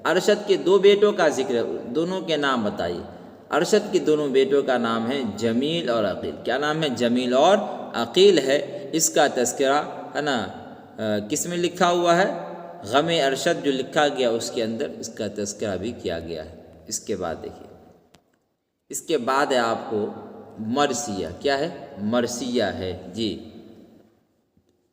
ارشد کے 2 بیٹوں کا ذکر ہے، دونوں کے نام بتائیے۔ ارشد کے دونوں بیٹوں کا نام ہے جمیل اور عقیل۔ کیا نام ہے؟ جمیل اور عقیل ہے۔ اس کا تذکرہ ہے نا کس میں لکھا ہوا ہے؟ غم ارشد جو لکھا گیا اس کے اندر اس کا تذکرہ بھی کیا گیا ہے۔ اس کے بعد دیکھیے، اس کے بعد ہے آپ کو مرثیہ۔ کیا ہے؟ مرثیہ ہے جی۔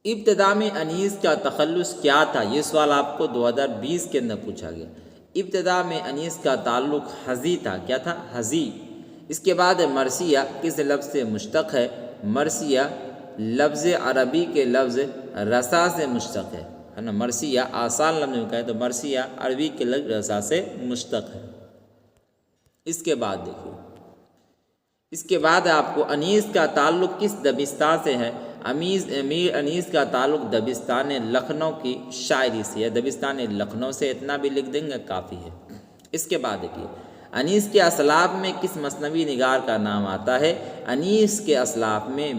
ابتدا میں انیس کا تخلص کیا تھا؟ یہ سوال آپ کو 2020 کے اندر پوچھا گیا۔ ابتدا میں انیس کا تعلق حزی تھا۔ کیا تھا؟ حزی۔ اس کے بعد مرثیہ کس لفظ سے مشتق ہے؟ مرثیہ لفظ عربی کے لفظ رسا سے مشتق ہے نا۔ مرثیہ آسان لفظ میں کہے تو مرثیہ عربی کے لفظ رسا سے مشتق ہے۔ اس کے بعد دیکھیے، اس کے بعد آپ کو انیس کا تعلق کس دبستان سے ہے؟ امیر انیس کا تعلق دبستان لکھنؤ کی شاعری سے ہے۔ دبستان لکھنؤ سے، اتنا بھی لکھ دیں گے کافی ہے۔ اس کے بعد دیکھیے انیس کے اسلاف میں کس مثنوی نگار کا نام آتا ہے؟ انیس کے اسلاف میں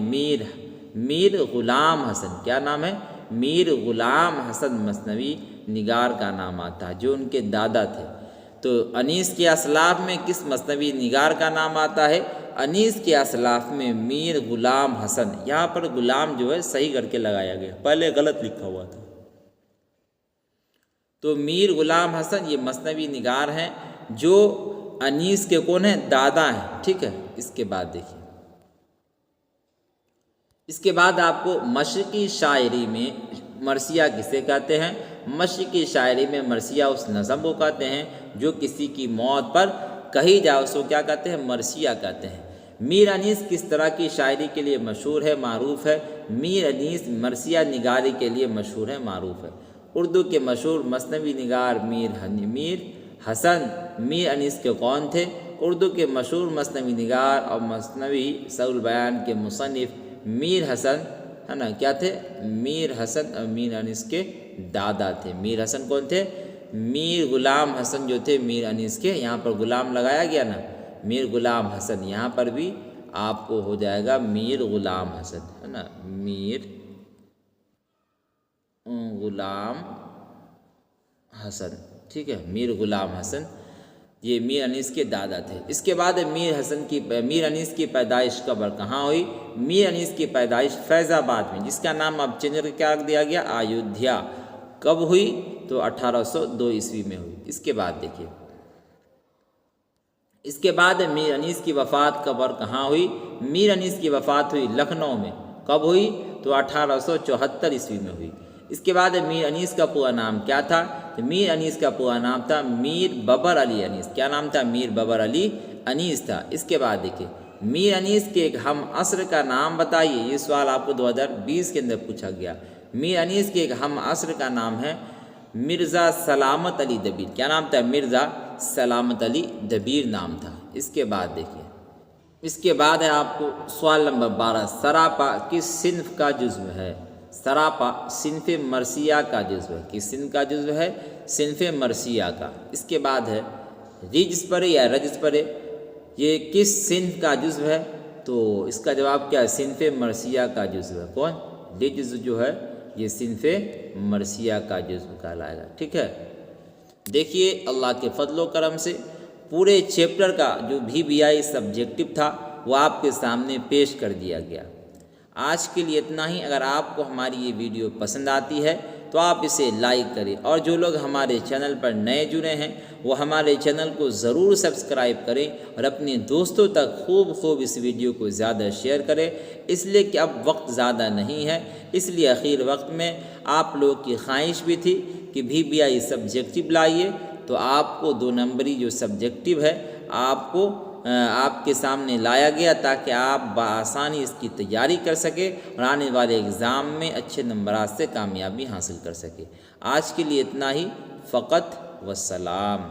میر غلام حسن، کیا نام ہے؟ میر غلام حسن مثنوی نگار کا نام آتا ہے، جو ان کے دادا تھے۔ تو انیس کے اسلاف میں کس مثنوی نگار کا نام آتا ہے؟ انیس کے اسلاف میں میر غلام حسن۔ یہاں پر غلام جو ہے صحیح کر کے لگایا گیا، پہلے غلط لکھا ہوا تھا۔ تو میر غلام حسن یہ مثنوی نگار ہیں جو انیس کے کون ہیں؟ دادا ہیں، ٹھیک ہے۔ اس کے بعد دیکھیے، اس کے بعد آپ کو مشرقی شاعری میں مرثیہ کسے کہتے ہیں؟ مشرقی شاعری میں مرثیہ اس نظم کو کہتے ہیں جو کسی کی موت پر کہی جائے، اس کو کیا کہتے ہیں؟ مرثیہ کہتے ہیں۔ میر انیس کس طرح کی شاعری کے لیے مشہور ہے، معروف ہے؟ میر انیس مرثیہ نگاری کے لیے مشہور ہے، معروف ہے۔ اردو کے مشہور مثنوی نگار میر حسن میر انیس کے کون تھے؟ اردو کے مشہور مثنوی نگار اور مثنوی سعی البیان کے مصنف میر حسن ہے نا، کیا تھے؟ میر حسن اور میر انیس کے دادا تھے۔ میر حسن کون تھے؟ میر غلام حسن جو تھے میر انیس کے، یہاں پر غلام لگایا گیا نا، میر غلام حسن، یہاں پر بھی آپ کو ہو جائے گا میر غلام حسن ہے نا، میر غلام حسن، ٹھیک ہے۔ میر غلام حسن یہ میر انیس کے دادا تھے۔ اس کے بعد میر انیس کی پیدائش کب اور کہاں ہوئی؟ میر انیس کی پیدائش فیض آباد میں، جس کا نام اب چینج کر کے رکھ دیا گیا ایودھیا۔ کب ہوئی؟ تو 1802 عیسوی میں ہوئی۔ اس کے بعد دیکھیے اس کے بعد میر انیس کی وفات کب اور کہاں ہوئی؟ میر انیس کی وفات ہوئی لکھنؤ میں. کب ہوئی؟ تو 1874 عیسوی میں ہوئی. اس کے بعد میر انیس کا پورا نام کیا تھا؟ تو میر انیس کا پورا نام تھا میر ببر علی انیس. کیا نام تھا؟ میر ببر علی انیس تھا. اس کے بعد دیکھیے میر انیس کے ایک ہم عصر کا نام بتائیے. یہ سوال آپ کو 2020 کے اندر پوچھا گیا. میر انیس کے ایک ہم عصر کا نام ہے مرزا سلامت علی دبیر. کیا نام تھا؟ مرزا سلامت علی دبیر نام تھا. اس کے بعد دیکھیے اس کے بعد ہے آپ کو سوال نمبر 12. سراپا کس صنف کا جزو ہے؟ سراپا صنف مرثیہ کا جزو ہے. کس صنف کا جزو ہے؟ صنف مرثیہ کا. اس کے بعد ہے رجز پرے یا رجز پرے، یہ کس صنف کا جزو ہے؟ تو اس کا جواب کیا ہے؟ صنف مرثیہ کا جزو ہے. کون؟ رجز جو ہے یہ صنف مرثیہ کا جزو کہلائے گا. ٹھیک ہے. دیکھیے اللہ کے فضل و کرم سے پورے چیپٹر کا جو VBI سبجیکٹو تھا وہ آپ کے سامنے پیش کر دیا گیا. آج کے لیے اتنا ہی. اگر آپ کو ہماری یہ ویڈیو پسند آتی ہے تو آپ اسے لائک کریں، اور جو لوگ ہمارے چینل پر نئے جڑے ہیں وہ ہمارے چینل کو ضرور سبسکرائب کریں، اور اپنے دوستوں تک خوب اس ویڈیو کو زیادہ شیئر کریں. اس لیے کہ اب وقت زیادہ نہیں ہے، اس لیے اخیر وقت میں آپ لوگ کی خواہش بھی تھی کہ VBI سبجیکٹو لائیے، تو آپ کو 2 نمبری جو سبجیکٹو ہے آپ کے سامنے لایا گیا تاکہ آپ بآسانی اس کی تیاری کر سکیں اور آنے والے ایگزام میں اچھے نمبرات سے کامیابی حاصل کر سکیں. آج کے لیے اتنا ہی. فقط والسلام.